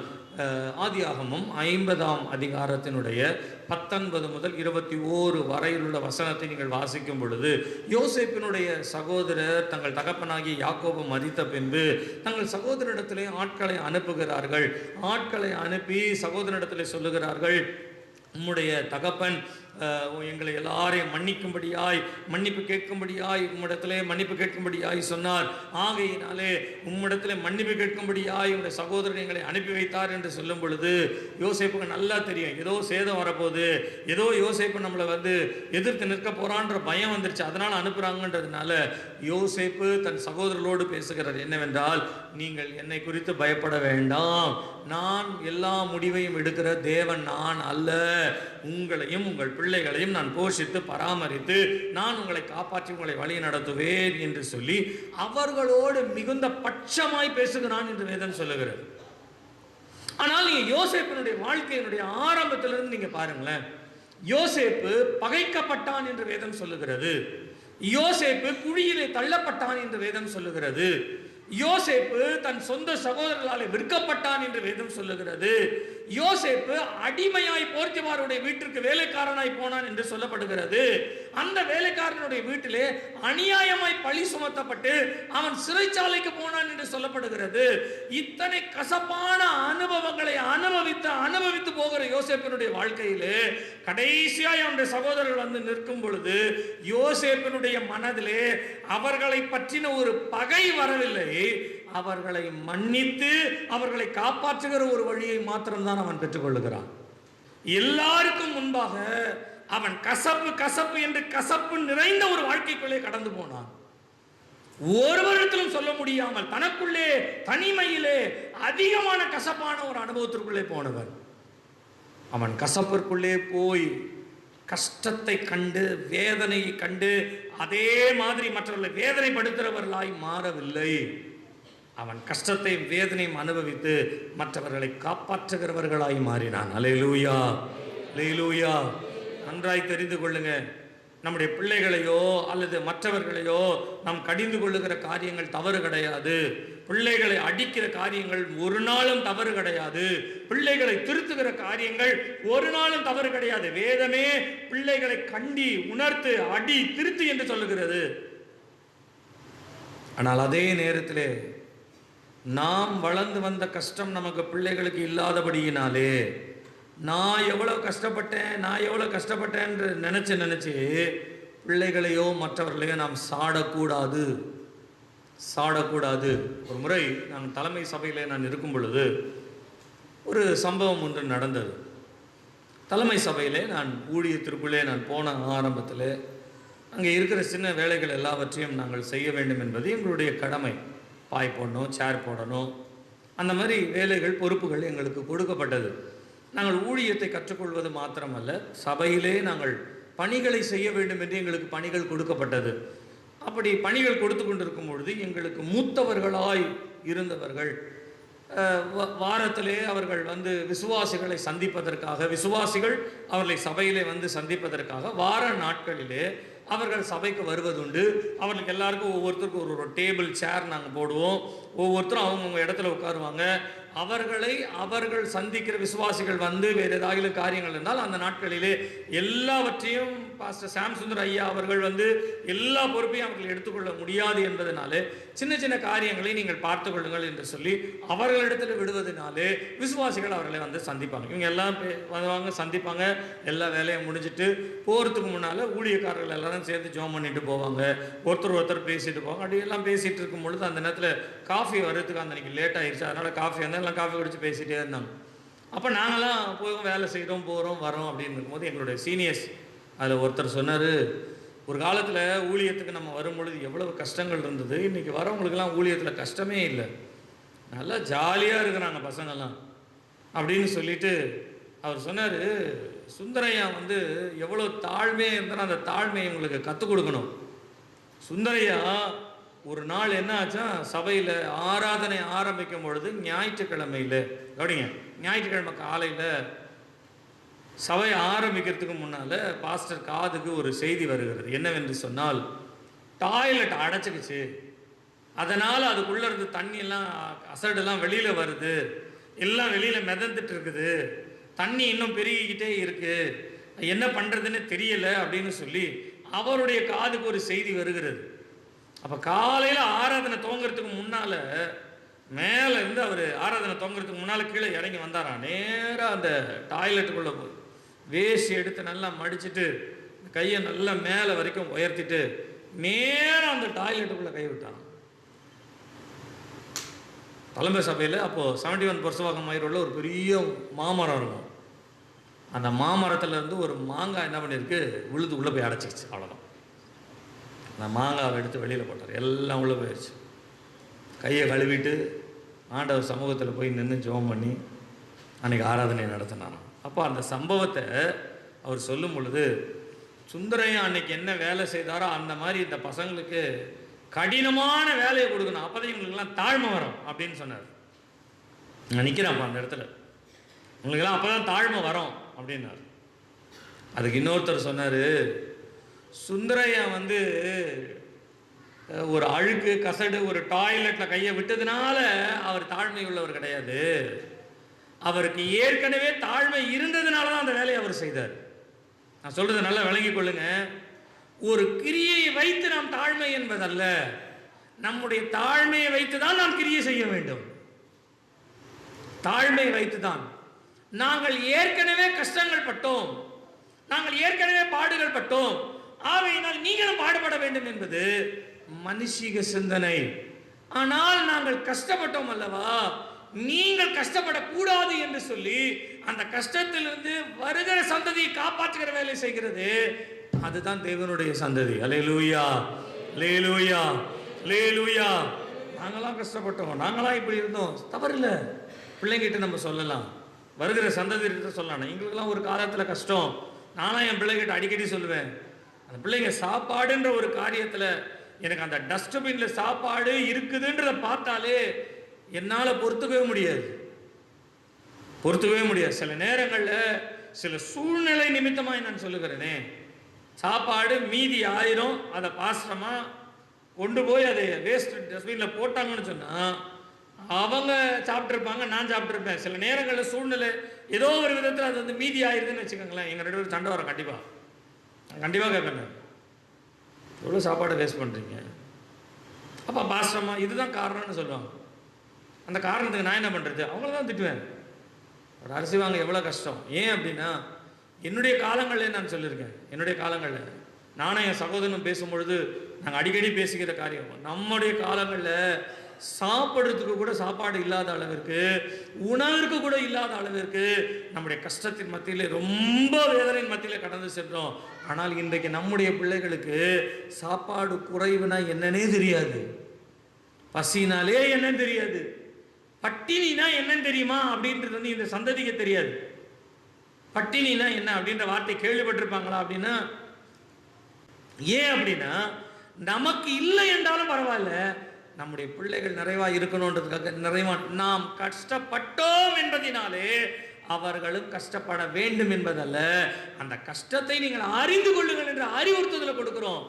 ஆதியாகமம் 50ஆம் அதிகாரத்தினுடைய 19 முதல் 21 வரையிலுள்ள வசனத்தை நீங்கள் வாசிக்கும் பொழுது, யோசேப்பினுடைய சகோதரர் தங்கள் தகப்பனாகிய யாக்கோபு மரித்த பின்பு தங்கள் சகோதரனிடத்திலே ஆட்களை அனுப்புகிறார்கள். ஆட்களை அனுப்பி சகோதரனிடத்திலே சொல்லுகிறார்கள், உம்முடைய தகப்பன் எங்களை எல்லாரையும் மன்னிக்கும்படியாய், மன்னிப்பு கேட்கும்படியாய் உம்மிடத்திலே மன்னிப்பு கேட்கும்படியாய் சொன்னார். ஆகையினாலே உம்மிடத்திலே மன்னிப்பு கேட்கும்படியாய் உங்களுடைய சகோதரன் எங்களை அனுப்பி வைத்தார் என்று சொல்லும் பொழுது யோசேப்புக்கு நல்லா தெரியும், ஏதோ சேதம் வரப்போகுது, ஏதோ யோசேப்பு நம்மளை எதிர்த்து நிற்க போறான்ற பயம் வந்துருச்சு, அதனால் அனுப்புகிறாங்கன்றதுனால யோசேப்பு தன் சகோதரர்களோடு பேசுகிறார். என்னவென்றால், நீங்கள் என்னை குறித்து பயப்பட வேண்டாம், நான் எல்லா முடிவையும் எடுக்கிற தேவன் நான் அல்ல, உங்களையும் உங்கள் பிள்ளைகளையும் நான் போஷித்து பராமரித்து நான் உங்களை காப்பாற்றி உங்களை வழி நடத்துவேன் என்று சொல்லி அவர்களோடு மிகுந்த பட்சமாய் பேசுகிறான் என்று வேதம் சொல்லுகிறது. ஆனால் நீங்க யோசேப்பினுடைய வாழ்க்கையினுடைய ஆரம்பத்திலிருந்து நீங்க பாருங்களேன், யோசேப்பு பகைக்கப்பட்டான் என்று வேதம் சொல்லுகிறது. யோசேப்பு குழியிலே தள்ளப்பட்டான் என்று வேதம் சொல்லுகிறது. யோசேப்பு தன் சொந்த சகோதரர்களால் விற்கப்பட்டான் என்று வேதம் சொல்லுகிறது. யோசேப்பு அடிமையாய் போர்த்திபாருடைய வீட்டிற்கு வேலைக்காரனாய் போனான் என்று சொல்லப்படுகிறது. அந்த வேலைக்காரனுடைய வீட்டிலே அநியாயமாய் பழி சுமத்தப்பட்டு அவன் சிறைச்சாலைக்கு போனான் என்று சொல்லப்படுகிறது. இத்தனை கசப்பான அனுபவங்களை அனுபவித்து போகிற யோசேப்பினுடைய வாழ்க்கையிலே கடைசியாய் அவனுடைய சகோதரர்கள் நிற்கும் பொழுது யோசேப்பினுடைய மனதிலே அவர்களை பற்றின ஒரு பகை வரவில்லை, அவர்களை மன்னித்து அவர்களை காப்பாற்றுகிற ஒரு வழியை மாத்திரம்தான் அவன் பெற்றுக்கொள்ளுகிறான். எல்லாருக்கும் முன்பாக அவன் கசப்பு என்று கசப்பு நிறைந்த ஒரு வாழ்க்கைக்குள்ளே கடந்து போனான். ஒருவரிடத்திலும் சொல்ல முடியாமல் தனக்குள்ளே தனிமையிலே அதிகமான கசப்பான ஒரு அனுபவத்திற்குள்ளே போனவன். அவன் கசப்பிற்குள்ளே போய் கஷ்டத்தை கண்டு வேதனையை கண்டு அதே மாதிரி மற்றவர்களை வேதனைப்படுத்துகிறவர்களாய் மாறவில்லை. அவன் கஷ்டத்தை வேதனையும் அனுபவித்து மற்றவர்களை காப்பாற்றுகிறவர்களாய் மாறினான். அல்லேலூயா, அல்லேலூயா. நன்றாய் தெரிந்து கொள்ளுங்க, நம்முடைய பிள்ளைகளையோ அல்லது மற்றவர்களையோ நாம் கடிந்து கொள்ளுகிற காரியங்கள் தவறு கிடையாது. பிள்ளைகளை அடிக்கிற காரியங்கள் ஒரு நாளும் தவறு கிடையாது. பிள்ளைகளை திருத்துகிற காரியங்கள் ஒரு நாளும் தவறு கிடையாது. வேதமே பிள்ளைகளை கண்டி உணர்த்து அடி திருத்து என்று சொல்லுகிறது. ஆனால் அதே நேரத்திலே நாம் வளர்ந்து வந்த கஷ்டம் நமக்கு பிள்ளைகளுக்கு இல்லாதபடியினாலே நான் எவ்வளோ கஷ்டப்பட்டேன் என்று நினச்சி பிள்ளைகளையோ மற்றவர்களையோ நாம் சாடக்கூடாது. ஒரு முறை நான் தலைமை சபையில் நான் இருக்கும் பொழுது ஒரு சம்பவம் ஒன்று நடந்தது. தலைமை சபையிலே நான் ஊழியத்திற்குள்ளே நான் போன ஆரம்பத்தில் அங்கே இருக்கிற சின்ன வேலைகள் எல்லாவற்றையும் நாங்கள் செய்ய வேண்டும் என்பது எங்களுடைய கடமை. பாய் போடணும், சேர் போடணும், அந்த மாதிரி வேலைகள் பொறுப்புகள் எங்களுக்கு கொடுக்கப்பட்டது. நாங்கள் ஊழியத்தை கற்றுக்கொள்வது மாத்திரமல்ல, சபையிலே நாங்கள் பணிகளை செய்ய வேண்டும் என்று எங்களுக்கு பணிகள் கொடுக்கப்பட்டது. அப்படி பணிகள் கொடுத்து கொண்டிருக்கும் பொழுது எங்களுக்கு மூத்தவர்களாய் இருந்தவர்கள் வாரத்திலே அவர்கள் விசுவாசிகளை சந்திப்பதற்காக, விசுவாசிகள் அவர்களை சபையிலே சந்திப்பதற்காக வார நாட்களிலே அவர்கள் சபைக்கு வருவதுண்டு. அவர்களுக்கு எல்லாருக்கும் ஒவ்வொருத்தருக்கும் ஒரு டேபிள் சேர் நாங்கள் போடுவோம். ஒவ்வொருத்தரும் அவங்கவுங்க இடத்துல உட்காருவாங்க. அவர்கள் சந்திக்கிற விசுவாசிகள் வேறு ஏதாவது காரியங்கள் இருந்தால் அந்த நாட்களிலே எல்லாவற்றையும் பாஸ்டர் சாம் சுந்தர் ஐயா அவர்கள் எல்லா பொறுப்பையும் அவர்கள் எடுத்துக்கொள்ள முடியாது என்பதனாலே சின்ன சின்ன காரியங்களை நீங்கள் பார்த்து கொள்ளுங்கள் என்று சொல்லி அவர்களிடத்தில் விடுவதனாலே விசுவாசிகள் அவர்களை சந்திப்பாங்க. இவங்க எல்லாம் வருவாங்க, சந்திப்பாங்க. எல்லா வேலையும் முடிஞ்சிட்டு போகிறதுக்கு முன்னால் ஊழியக்காரர்கள் எல்லாரும் சேர்ந்து ஜோம் பண்ணிட்டு போவாங்க. ஒருத்தர் பேசிட்டு போவாங்க. அப்படி எல்லாம் பேசிகிட்டு இருக்கும் பொழுது அந்த நேரத்தில் காஃபி வர்றதுக்கு அன்றைக்கி லேட் ஆகிடுச்சு. அதனால் காஃபி எல்லாம் காஃபி குடிச்சு பேசிகிட்டே இருந்தாங்க. அப்போ நாங்களாம் போய் வேலை செய்கிறோம், போகிறோம், வரோம் அப்படின்னு இருக்கும்போது எங்களுடைய சீனியர்ஸ் அதில் ஒருத்தர் சொன்னார், ஒரு காலத்தில் ஊழியத்துக்கு நம்ம வரும்பொழுது எவ்வளவு கஷ்டங்கள் இருந்தது, இன்றைக்கி வரவங்களுக்கெல்லாம் ஊழியத்தில் கஷ்டமே இல்லை, நல்லா ஜாலியாக இருக்கிறாங்க பசங்கள்லாம் அப்படின்னு சொல்லிட்டு அவர் சொன்னார், சுந்தரையா எவ்வளோ தாழ்மையாக இருந்தாலும் அந்த தாழ்மையை உங்களுக்கு கற்றுக் கொடுக்கணும். சுந்தரையா ஒரு நாள் என்ன ஆச்சா, சபையில் ஆராதனை ஆரம்பிக்கும் பொழுது ஞாயிற்றுக்கிழமையில் அப்படிங்க, ஞாயிற்றுக்கிழமை காலையில் சபை ஆரம்பிக்கிறதுக்கு முன்னால் பாஸ்டர் காதுக்கு ஒரு செய்தி வருகிறது. என்னவென்று சொன்னால், டாய்லெட் அடைச்சிக்கிச்சு, அதனால் அதுக்குள்ளே இருந்து தண்ணியெல்லாம் அசடெல்லாம் வெளியில் வருது, எல்லாம் வெளியில் மிதந்துட்டு இருக்குது, தண்ணி இன்னும் பெருகிக்கிட்டே இருக்குது, என்ன பண்ணுறதுன்னு தெரியலை அப்படின்னு சொல்லி அவருடைய காதுக்கு ஒரு செய்தி வருகிறது. அப்போ காலையில் ஆராதனை துவங்கிறதுக்கு முன்னால் மேலே இருந்து அவர் ஆராதனை துவங்கிறதுக்கு முன்னால் கீழே இறங்கி வந்தாராம். நேராக அந்த டாய்லெட்டுக்குள்ளே போய் வேஷ்டி எடுத்து நல்லா மடிச்சுட்டு கையை நல்லா மேலே வரைக்கும் உயர்த்திட்டு நேரம் அந்த டாய்லெட்டுக்குள்ளே கை விட்டான். தலைமை சபையில் அப்போது 71 புரசவாக்கம் மயிரோட ஒரு பெரிய மாமரம் இருக்கும். அந்த மாமரத்தில் இருந்து ஒரு மாங்காய் என்ன பண்ணியிருக்கு, விழுது உள்ளே போய் அடைச்சிக்கிச்சு. அவ்வளோதான். அந்த மாங்காவை எடுத்து வெளியில் போட்டார். எல்லாம் உள்ளே போயிடுச்சு. கையை கழுவிட்டு ஆண்டவர் சமூகத்தில் போய் நின்று ஜெபம் பண்ணி அன்றைக்கி ஆராதனை நடத்தினான். அப்போ அந்த சம்பவத்தை அவர் சொல்லும் பொழுது, சுந்தரையன் அன்னைக்கு என்ன வேலை செய்தாரோ அந்த மாதிரி இந்த பசங்களுக்கு கடினமான வேலையை கொடுக்கணும், அப்போதான் இவங்களுக்கெல்லாம் தாழ்மை வரும் அப்படின்னு சொன்னார். நான் நிற்கிறேன்ப்பா அந்த இடத்துல, உங்களுக்கெல்லாம் அப்போ தான் தாழ்மை வரும் அப்படின்னார். அதுக்கு இன்னொருத்தர் சொன்னார், சுந்தரையன் வந்து ஒரு அழுக்கு கசடு ஒரு டாய்லெட்டில் கையை விட்டதுனால அவர் தாழ்மை உள்ளவர் கிடையாது, அவருக்கு ஏற்கனவே தாழ்மை இருந்ததுனால தான் அந்த வேலையை அவர் செய்தார். நான் சொல்றதை நல்லா விளங்கிக் கொள்ளுங்க. ஒரு கிரியை வைத்து நாம் தாழ்மை என்பதல்ல, நம்முடைய தாழ்மையை வைத்து தான் நாம் கிரியை செய்ய வேண்டும். தாழ்மை வைத்துதான். நாங்கள் ஏற்கனவே கஷ்டங்கள் பட்டோம், நாங்கள் ஏற்கனவே பாடுகள் பட்டோம், ஆகையினால் நீங்களும் பாடுபட வேண்டும் என்பது மனுஷிக சிந்தனை. ஆனால் நாங்கள் கஷ்டப்பட்டோம் அல்லவா, நீங்கள் கஷ்டப்படக்கூடாது என்று சொல்லி அந்த கஷ்டத்திலிருந்து வருகிற சந்ததியை காப்பாற்றுகிற வேலை செய்கிறது. அதுதான் தேவனுடைய சந்ததி. அல்லேலூயா, அல்லேலூயா, அல்லேலூயா. நாங்களாம் கஷ்டப்பட்டோம், நாங்களாம் இப்படி இருந்தோம், தவறில்லை. பிள்ளைங்கிட்ட நம்ம சொல்லலாம், வருகிற சந்ததிகிட்ட சொல்லலாம். எங்களுக்கெல்லாம் ஒரு காலத்தில் கஷ்டம். நானும் என் பிள்ளைகிட்ட அடிக்கடி சொல்லுவேன், அந்த பிள்ளைங்க சாப்பாடுன்ற ஒரு காரியத்தில் எனக்கு அந்த டஸ்ட்பின்ல சாப்பாடு இருக்குதுன்றத பார்த்தாலே என்னால் பொறுத்துக்கவே முடியாது, பொறுத்துக்கவே முடியாது. சில நேரங்களில் சில சூழ்நிலை நிமித்தமாக நான் சொல்லுகிறேனே, சாப்பாடு மீதி ஆயிரும், அதை பாஸ்டமாக கொண்டு போய் அதை வேஸ்ட் டஸ்ட்பினில் போட்டாங்கன்னு சொன்னால் அவங்க சாப்பிட்ருப்பாங்க, நான் சாப்பிட்ருப்பேன். சில நேரங்களில் சூழ்நிலை ஏதோ ஒரு விதத்தில் அது வந்து மீதி ஆயிருதுன்னு வச்சுக்கோங்களேன், எங்கள் 2 பேரும் சண்டை வரும். கண்டிப்பாக கேட்பேன், எவ்வளோ சாப்பாடை வேஸ்ட் பண்ணுறீங்க. அப்போ பாஸ்டமாக இதுதான் காரணம்னு சொல்லுவாங்க. அந்த காரணத்துக்கு நான் என்ன பண்ணுறது, அவங்கள தான் திட்டுவேன். ஒரு அரிசி வாங்க எவ்வளோ கஷ்டம். ஏன் அப்படின்னா, என்னுடைய காலங்களில் நான் சொல்லியிருக்கேன், என்னுடைய காலங்களில் நானும் என் சகோதரனும் பேசும்பொழுது நாங்கள் அடிக்கடி பேசிக்கிற காரியம், நம்முடைய காலங்களில் சாப்பிட்றதுக்கு கூட சாப்பாடு இல்லாத அளவிற்கு, உணவிற்கு கூட இல்லாத அளவிற்கு நம்முடைய கஷ்டத்தின் மத்தியில், ரொம்ப வேதனையின் மத்தியில் கடந்து சென்றோம். ஆனால் இன்றைக்கு நம்முடைய பிள்ளைகளுக்கு சாப்பாடு குறைவுனா என்னன்னே தெரியாது, பசினாலே என்னன்னு தெரியாது, பட்டினினா என்னன்னு தெரியுமா அப்படின்றது வந்து இந்த சந்ததிக்கு தெரியாது. பட்டினினா என்ன அப்படின்ற வார்த்தை கேள்விப்பட்டிருப்பாங்களா அப்படின்னா, ஏன் அப்படின்னா நமக்கு இல்லை என்றாலும் பரவாயில்ல, நம்முடைய பிள்ளைகள் நிறைவா இருக்கணும்ன்றதுக்காக, நிறைவா நாம் கஷ்டப்பட்டோம் என்பதினாலே அவர்களும் கஷ்டப்பட வேண்டும் என்பதல்ல, அந்த கஷ்டத்தை நீங்கள் அறிந்து கொள்ளுங்கள் என்ற அறிவுறுத்துதலை கொடுக்கிறோம்.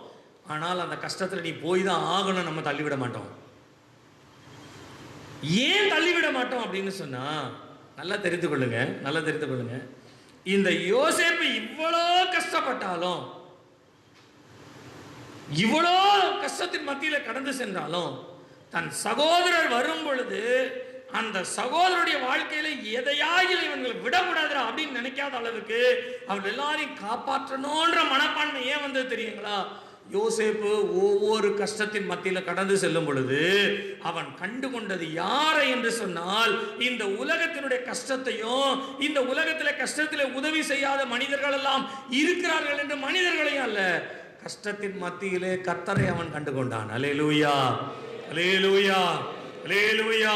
ஆனால் அந்த கஷ்டத்தில் நீ போய் தான் ஆகணும், நம்ம தள்ளிவிட மாட்டோம். ஏன் தள்ளிவிட மாட்டோம் அப்படின்னு சொன்னா, நல்லா தெரிந்து கொள்ளுங்க, நல்லா தெரிந்து கொள்ளுங்க. இந்த யோசேப்பு இவ்வளோ கஷ்டப்பட்டாலும், இவ்வளோ கஷ்டத்தின் மத்தியில் கடந்து சென்றாலும், தன் சகோதரர் வரும் பொழுது அந்த சகோதரருடைய வாழ்க்கையில எதையாகிலும் இவங்களை விடக்கூடாது அப்படின்னு நினைக்காத அளவுக்கு அவர்கள் எல்லாரையும் காப்பாற்றணும்ன்ற மனப்பான்மை ஏன் வந்தது தெரியுங்களா? யோசேப்பு ஒவ்வொரு கஷ்டத்தின் மத்தியில் கடந்து செல்லும் பொழுது அவன் கண்டு கொண்டது யாரை என்று சொன்னால், இந்த உலகத்தினுடைய கஷ்டத்தையும், இந்த உலகத்தில் கஷ்டத்தில் உதவி செய்யாத மனிதர்கள் எல்லாம் இருக்கிறார்கள் என்று மனிதர்களையும் அல்ல, கஷ்டத்தின் மத்தியிலே கர்த்தரை அவன் கண்டு கொண்டான். அல்லேலூயா, அல்லேலூயா, அல்லேலூயா.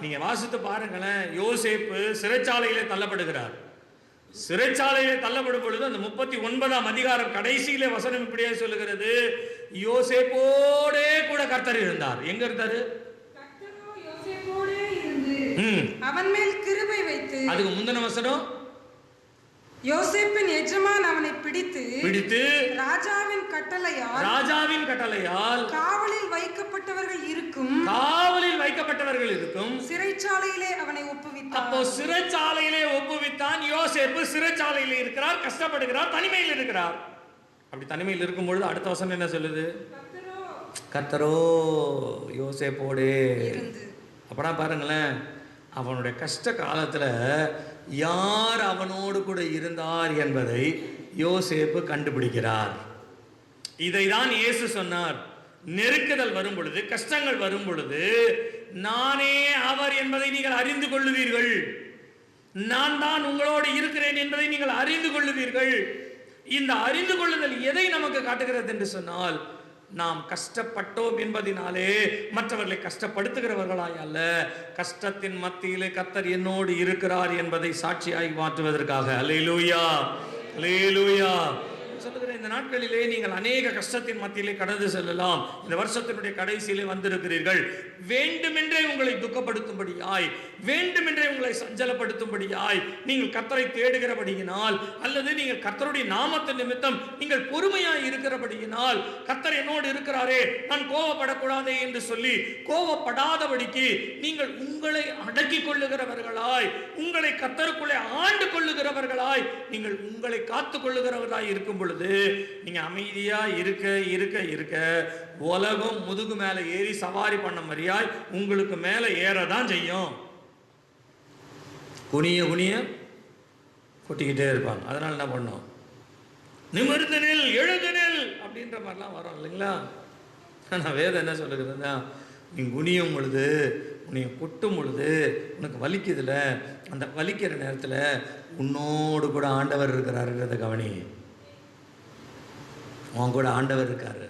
நீங்க வாசித்து பாருங்களேன், யோசேப்பு சிறைச்சாலையிலே தள்ளப்படுகிறார். சிறைச்சாலையிலே தள்ளப்படும் பொழுது அந்த 39ஆம் அதிகாரம் கடைசியிலே வசனம் இப்படியே சொல்லுகிறது, யோசேப்போடே கூட கர்த்தர் இருந்தார். எங்க இருந்தாரு? அவன் மேல் கிருபை வைத்து. அதுக்கு முந்தின வசனம், யோசேப்பின் எஜமான் அவனை பிடித்து ராஜாவின் கட்டளையால் காவலில் வைக்கப்பட்டவர்கள் இருக்கும் சிறைச்சாலையிலே அவனை ஒப்புவித்தான். அப்போ சிறைச்சாலையிலே ஒப்புவித்தான். யோசேப்பு சிறைச்சாலையிலே இருக்கிறார், கஷ்டப்படுகிறார், தனிமையில் இருக்கிறார். அப்படி தனிமையில் இருக்கும் பொழுது அடுத்த வசனம் என்ன சொல்லுது? கர்த்தரோ யோசேப்போடே. அப்பனா பாருங்களேன், அவனுடைய கஷ்ட காலத்தில் யார் அவனோடு கூட இருந்தார் என்பதை யோசேப்பு கண்டுபிடிக்கிறார். இதை தான் இயேசு சொன்னார். நெருக்குதல் வரும் பொழுது, கஷ்டங்கள் வரும் பொழுது, நானே அவர் என்பதை நீங்கள் அறிந்து கொள்ளுவீர்கள். நான் தான் உங்களோடு இருக்கிறேன் என்பதை நீங்கள் அறிந்து கொள்ளுவீர்கள். இந்த அறிந்து கொள்ளுதல் எதை நமக்கு காட்டுகிறது என்று சொன்னால், நாம் கஷ்டப்பட்டோம் என்பதினாலே மற்றவர்களை கஷ்டப்படுத்துகிறவர்களாய் அல்ல, கஷ்டத்தின் மத்தியிலே கர்த்தர் என்னோடு இருக்கிறார் என்பதை சாட்சியாய் மாற்றுவதற்காக. அல்லேலூயா, அல்லேலூயா. சொல்லுகிறேன், இந்த நாட்களிலே நீங்கள் அநேக கஷ்டத்தின் மத்தியிலே கடந்து செல்லலாம். இந்த வருஷத்தினுடைய கடைசியிலே வந்திருக்கிறீர்கள். வேண்டுமென்றே உங்களை துக்கப்படுத்தும்படியாய், வேண்டுமென்றே உங்களை சஞ்சலப்படுத்தும்படியாய் நீங்கள் கர்த்தரை தேடுகிறபடியினால், அல்லது நீங்கள் கர்த்தருடைய நாமத்தின் நிமித்தம் நீங்கள் பொறுமையாய் இருக்கிறபடியினால், கர்த்தர் என்னோடு இருக்கிறாரே, நான் கோபப்படக்கூடாதே என்று சொல்லி கோபப்படாதபடிக்கு நீங்கள் உங்களை அடக்கிக் கொள்ளுகிறவர்களாய், உங்களை கர்த்தருக்குள்ளே ஆண்டு கொள்ளுகிறவர்களாய், நீங்கள் உங்களை காத்துக் கொள்ளுகிறவர்களாய் இருக்கும் பொழுது நீங்க அமைதியா இருக்க இருக்க இருக்க உலகம் முதுகு மேல ஏறி சவாரி பண்ண மாதிரியாய் உங்களுக்கு மேல ஏறதான் செய்யும். குனிய குனிய கொட்டிக்கிட்டே இருப்பாங்க. அதனால என்ன பண்ணோம், நிமிர்ந்து நெல், எழுந்து நெல் அப்படின்ற மாதிரிலாம் வரும் இல்லைங்களா? நான் வேதம் என்ன சொல்லுகிறதுனா, நீ குனியும் பொழுது, உன்னை கொட்டும் பொழுது, உனக்கு வலிக்குதுல, அந்த வலிக்கிற நேரத்தில் உன்னோடு கூட ஆண்டவர் இருக்கிறாருன்றத கவனி. உன் கூட ஆண்டவர் இருக்காரு.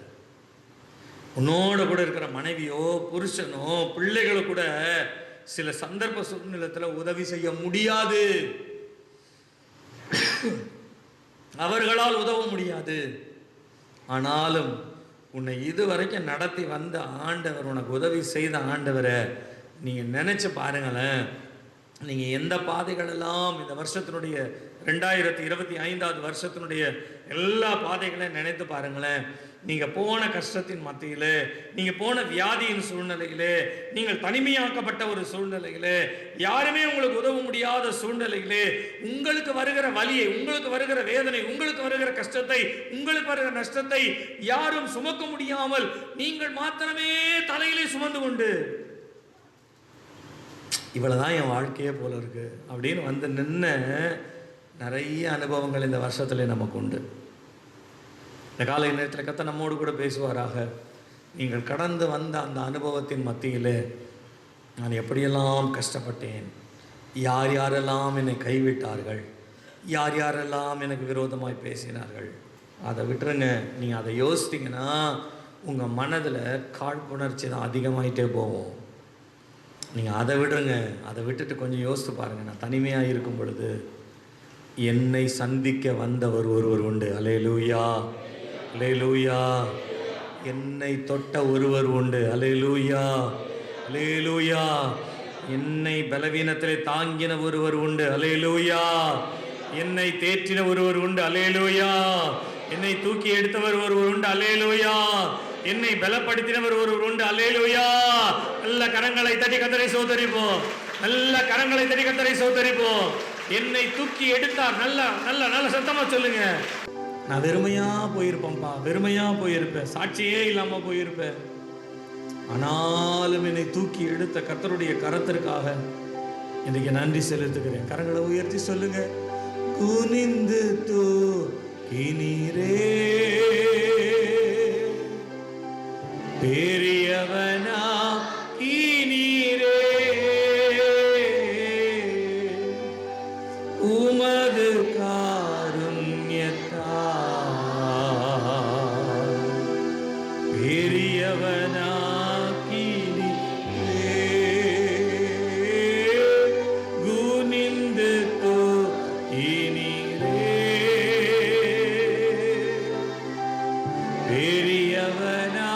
உன்னோட கூட இருக்கிற மனைவியோ புருஷனோ பிள்ளைகளோ கூட சில சந்தர்ப்ப சூழ்நிலத்தில் உதவி செய்ய முடியாது, அவர்களால் உதவ முடியாது. ஆனாலும் உன்னை இதுவரைக்கும் நடத்தி வந்த ஆண்டவர், உனக்கு உதவி செய்த ஆண்டவரை நீங்கள் நினச்சி பாருங்களேன். நீங்கள் எந்த பாதைகளெல்லாம் இந்த வருஷத்தினுடைய 2025 வருஷத்தினுடைய எல்லா பாதைகளையும் நினைத்து பாருங்களேன். நீங்கள் போன கஷ்டத்தின் மத்தியிலே, நீங்கள் போன வியாதியின் சூழ்நிலையிலே, நீங்கள் தனிமையாக்கப்பட்ட ஒரு சூழ்நிலையிலே, யாருமே உங்களுக்கு உதவ முடியாத சூழ்நிலையிலே, உங்களுக்கு வருகிற வலியை, உங்களுக்கு வருகிற வேதனை, உங்களுக்கு வருகிற கஷ்டத்தை, உங்களுக்கு வருகிற நஷ்டத்தை யாரும் சுமக்க முடியாமல் நீங்கள் மாத்திரமே தலையிலே சுமந்து கொண்டு, இவ்வளவுதான் என் வாழ்க்கையே போல இருக்கு அப்படின்னு வந்து நின்ன நிறைய அனுபவங்கள் இந்த வருஷத்துல நமக்கு உண்டு. இந்த காலை நேரத்தில் கர்த்தர் நம்மோடு கூட பேசுவாராக. நீங்கள் கடந்து வந்த அந்த அனுபவத்தின் மத்தியிலே நான் எப்படியெல்லாம் கஷ்டப்பட்டேன், யார் யாரெல்லாம் என்னை கைவிட்டார்கள், யார் யாரெல்லாம் எனக்கு விரோதமாய் பேசினார்கள், அதை விட்டுருங்க. நீங்கள் அதை யோசித்தீங்கன்னா உங்கள் மனதில் காழ்ப்புணர்ச்சி தான் அதிகமாயிட்டே போகும். நீங்கள் அதை விடுங்க. அதை விட்டுட்டு கொஞ்சம் யோசித்து பாருங்கள். நான் தனிமையாக இருக்கும் பொழுது என்னை சந்திக்க வந்தவர் ஒருவர் உண்டு. அல்லேலூயா, அல்லேலூயா. என்னை தொட்ட ஒருவர் உண்டு. அல்லேலூயா, அல்லேலூயா. என்னை பலவீனத்திலே தாங்கின ஒருவர் உண்டு. அல்லேலூயா. என்னை தேற்றின ஒருவர் உண்டு. அல்லேலூயா. என்னை தூக்கி எடுத்தவர் ஒருவர் உண்டு. அல்லேலூயா. என்னை பலப்படுத்தினவர் ஒருவர் உண்டு. அல்லேலூயா. நல்ல கரங்களை தட்டி கர்த்தரை சோதரிப்போம். நல்ல கரங்களை தட்டி கர்த்தரை சோதரிப்போம். என்னை தூக்கி எடுத்தார். நல்ல நல்ல நல்ல சத்தமா சொல்லுங்க. நான் வெறுமையா போயிருப்பேன்ப்பா, வெறுமையா போயிருப்பேன், சாட்சியே இல்லாம போயிருப்பேன். ஆனாலும் என்னை தூக்கி எடுத்த கர்த்தருடைய கரத்திற்காக இன்னைக்கு நன்றி செலுத்துகிறேன். கரங்களை உயர்த்தி சொல்லுங்க. குனிந்து தூக்கினீரே, பெரியவனா கீனீரே, உமது காருண்யத்தால் பெரியவனா கீனீரே, குனிந்து தூக்கினீரே, பெரியவனா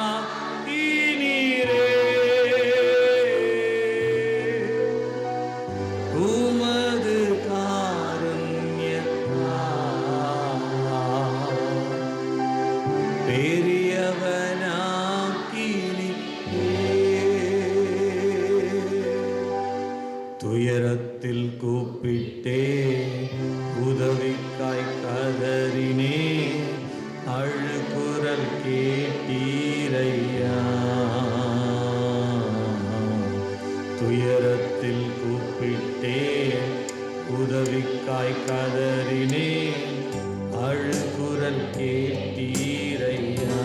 உமது காருண்யத்தால் பெரியவனாக்கினீரே. துயரத்தில் கூப்பிட்டே, உதவிக்காய் கதறினே, அழுகுரல் கேட்டீரையா. துயரத்தில் கூப்பிட்டே, உதவிக்காய் கதறினேன், அழுகுரல் கேட்டீரையா.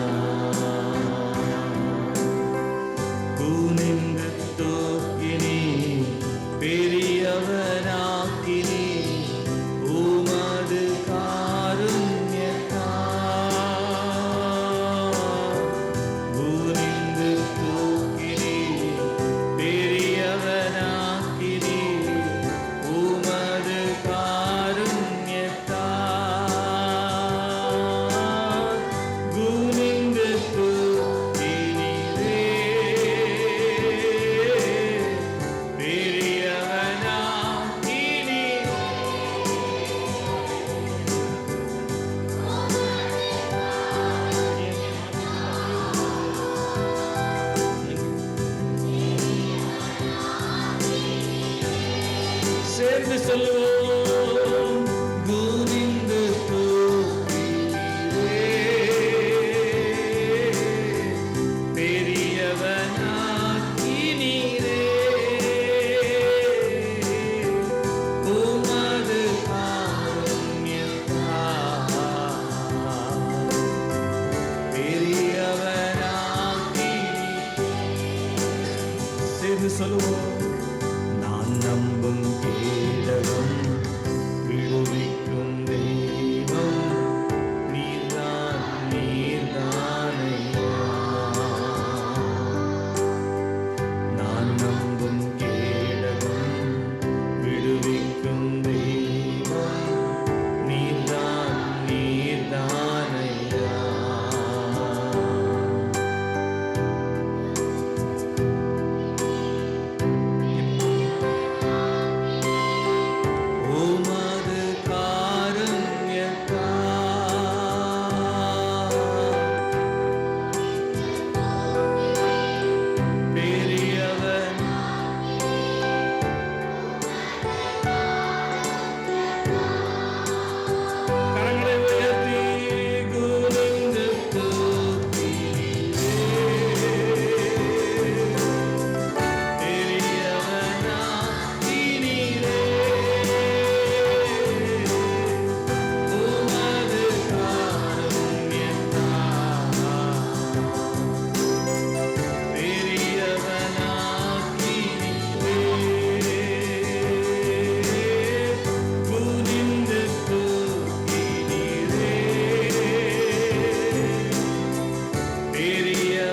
குனிந்து தூக்கினீ, பெரியவனாக்கினீ, உமது காருண்யத்தால். குனிந்து தூக்கினீ, பெரியவனாக்கினீ, உமது காருண்யத்தால். குனிந்து தூக்கினீரே, பெரியவனாக்கினீ. சேர்ந்து சொல்லுவோம். குனிந்து தூக்கினீரே, பெரியவனாக்கினீரே, உமது காருண்யத்தால். பெரியவனாக்கினீரே. சேர்ந்து சொல்லுவோம். நான் நம்பும் கேடகம், விடுவிக்கும் தெய்வம், நீர்தான் நீர்தானையா. நான் நம்பும் கேடகம், விடுவிக்கும் தெய்வம், நீர்தான் நீர்தானையா. உமது காருண்யத்தால். பெரியவன் கரங்களை உயர்த்தி குனிந்து தூக்கினீரே, பெரியவனாக்கினீரே, உமது காருண்யத்தால். பெரியவனாக்கினீரே, குனிந்து தூக்கினீரே, பெரியவனாக்கினீரே,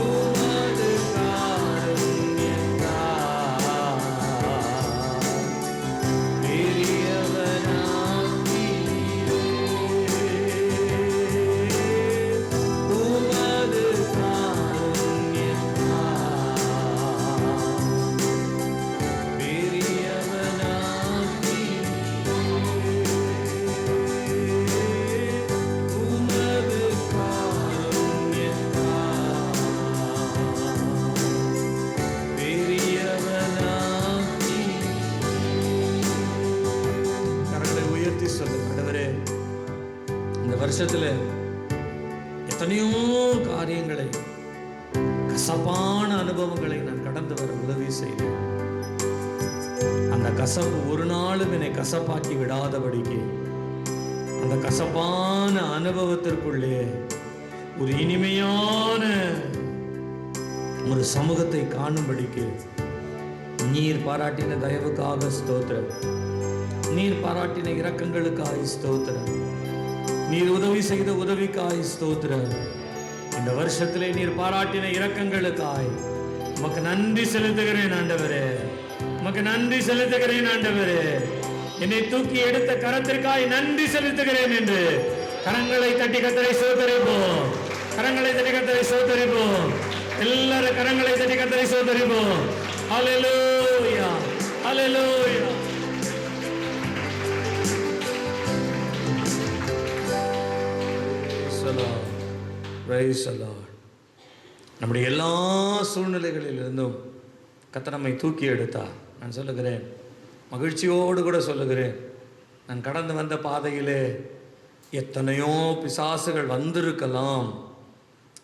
உமது காருண்யத்தால். கரங்களை உயர்த்தி சொல்லுங்க. ஆண்டவரே, இந்த வருஷத்துல எத்தனையோ காரியங்களை, கசப்பான அனுபவங்களை நான் கடந்து வர உதவி செய்தேன். அந்த கசப்பு ஒரு நாளும் என்னை கசப்பாக்கி விடாதபடிக்கு, அந்த கசப்பான அனுபவத்திற்குள்ளே ஒரு இனிமையான ஒரு சமூகத்தை காணும்படிக்கு நீர் பாராட்டின தயவுக்காக ஸ்தோத்திரம். நீர் பாராட்டின இரக்கங்களுக்காய் ஸ்தோத்திரம். நீர் உதவி செய்த உதவிக்காய் ஸ்தோத்திரம். இந்த வருஷத்திலே நீர் பாராட்டின இரக்கங்களுக்காய் உமக்கு நன்றி செலுத்துகிறேன் ஆண்டவரே. உமக்கு நன்றி செலுத்துகிறேன் ஆண்டவரே. என்னை தூக்கி எடுத்த கரத்திற்காய் நன்றி செலுத்துகிறேன் என்று கரங்களை தட்டி கர்த்தரை ஸ்தோத்திரிப்போம். கரங்களை தட்டி கர்த்தரை ஸ்தோத்திரிப்போம். எல்லாரும் கரங்களை தட்டி கர்த்தரை ஸ்தோத்திரிப்போம். ஹல்லேலூயா, ஹல்லேலூயா. Praise the Lord. நம்முடைய எல்லா சூழ்நிலைகளிலிருந்தும் கர்த்தர் நம்மை தூக்கி எடுத்தார். நான் சொல்லுகிறேன், மகிழ்ச்சியோடு கூட சொல்லுகிறேன், நான் கடந்து வந்த பாதையிலே எத்தனையோ பிசாசுகள் வந்திருக்கலாம்.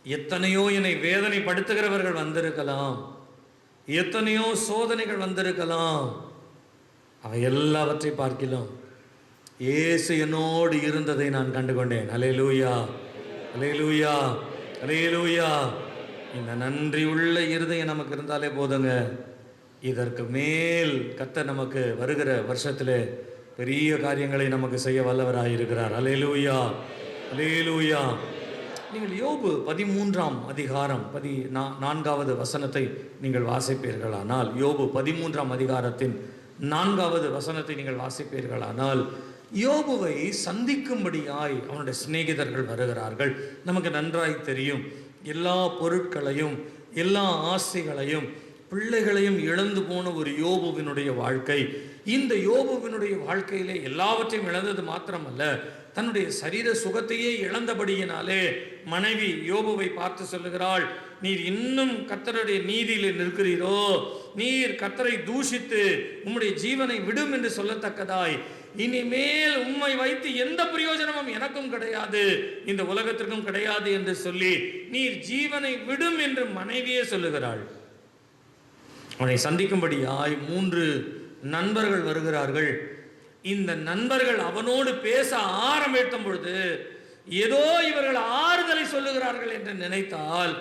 எத்தனையோ என்னை வேதனைப்படுத்துகிறவர்கள் வந்திருக்கலாம், எத்தனையோ சோதனைகள் வந்திருக்கலாம். அவை எல்லாவற்றை பார்க்கலாம் இயேசு என்னோடு இருந்ததை நான் கண்டுகொண்டேன். அல்லேலூயா, அல்லேலூயா, அல்லேலூயா. இந்த நன்றி உள்ள இருதயம் நமக்கு இருந்தாலே போதுங்க. இதற்கு மேல் கர்த்தர் நமக்கு வருகிற வருஷத்தில் பெரிய காரியங்களை நமக்கு செய்ய வல்லவராக இருக்கிறார். அல்லேலூயா, அல்லேலூயா. நீங்கள் யோபு 13ஆம் அதிகாரம் 14வது வசனத்தை நீங்கள் வாசிப்பீர்களானால், யோபு 13ஆம் அதிகாரத்தின் 4வது வசனத்தை நீங்கள் வாசிப்பீர்களானால், யோபுவை சந்திக்கும்படியாய் அவனுடைய சிநேகிதர்கள் வருகிறார்கள். நமக்கு நன்றாய் தெரியும், எல்லா பொருட்களையும் எல்லா ஆசைகளையும் பிள்ளைகளையும் இழந்து போன ஒரு யோபுவினுடைய வாழ்க்கை. இந்த யோபுவினுடைய வாழ்க்கையிலே எல்லாவற்றையும் இழந்தது மாத்திரமல்ல, தன்னுடைய சரீர சுகத்தையே இழந்தபடியினாலே மனைவி யோபுவை பார்த்து சொல்லுகிறாள், நீர் இன்னும் கர்த்தருடைய நீதியில் நிற்கிறீரோ, நீர் கர்த்தரை தூஷித்து உம்முடைய ஜீவனை விடும் என்று சொல்லத்தக்கதாய் இனிமேல் உம்மை வைத்து எந்த பிரயோஜனமும் எனக்கும் கிடையாது, இந்த உலகத்திற்கும் கிடையாது என்று சொல்லி நீர் ஜீவனை விடும் என்று மனைவியே சொல்லுகிறாள். அவனை சந்திக்கும்படியாய் 3 நண்பர்கள் வருகிறார்கள். இந்த நண்பர்கள் அவனோடு பேச ஆரம்பிக்கும் பொழுது ஏதோ இவர்கள் ஆறுதலை சொல்லுகிறார்கள் என்று நினைத்தால்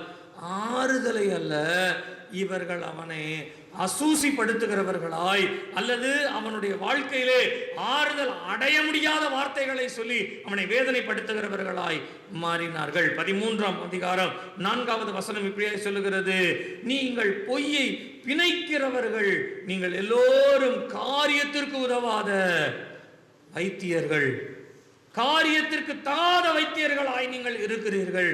ஆறுதலை அல்ல, இவர்கள் அவனை அசூசிப்படுத்துகிறவர்களாய் அல்லது அவனுடைய வாழ்க்கையிலே ஆறுதல் அடைய முடியாத வார்த்தைகளை சொல்லி அவனை வேதனைப்படுத்துகிறவர்களாய் மாறினார்கள். 13ஆம் அதிகாரம் 4வது வசனம் இப்படியே சொல்லுகிறது, நீங்கள் பொய்யை பிணைக்கிறவர்கள், நீங்கள் எல்லோரும் காரியத்திற்கு உதவாத வைத்தியர்கள், காரியத்திற்கு தகாத வைத்தியர்களாய் நீங்கள் இருக்கிறீர்கள்.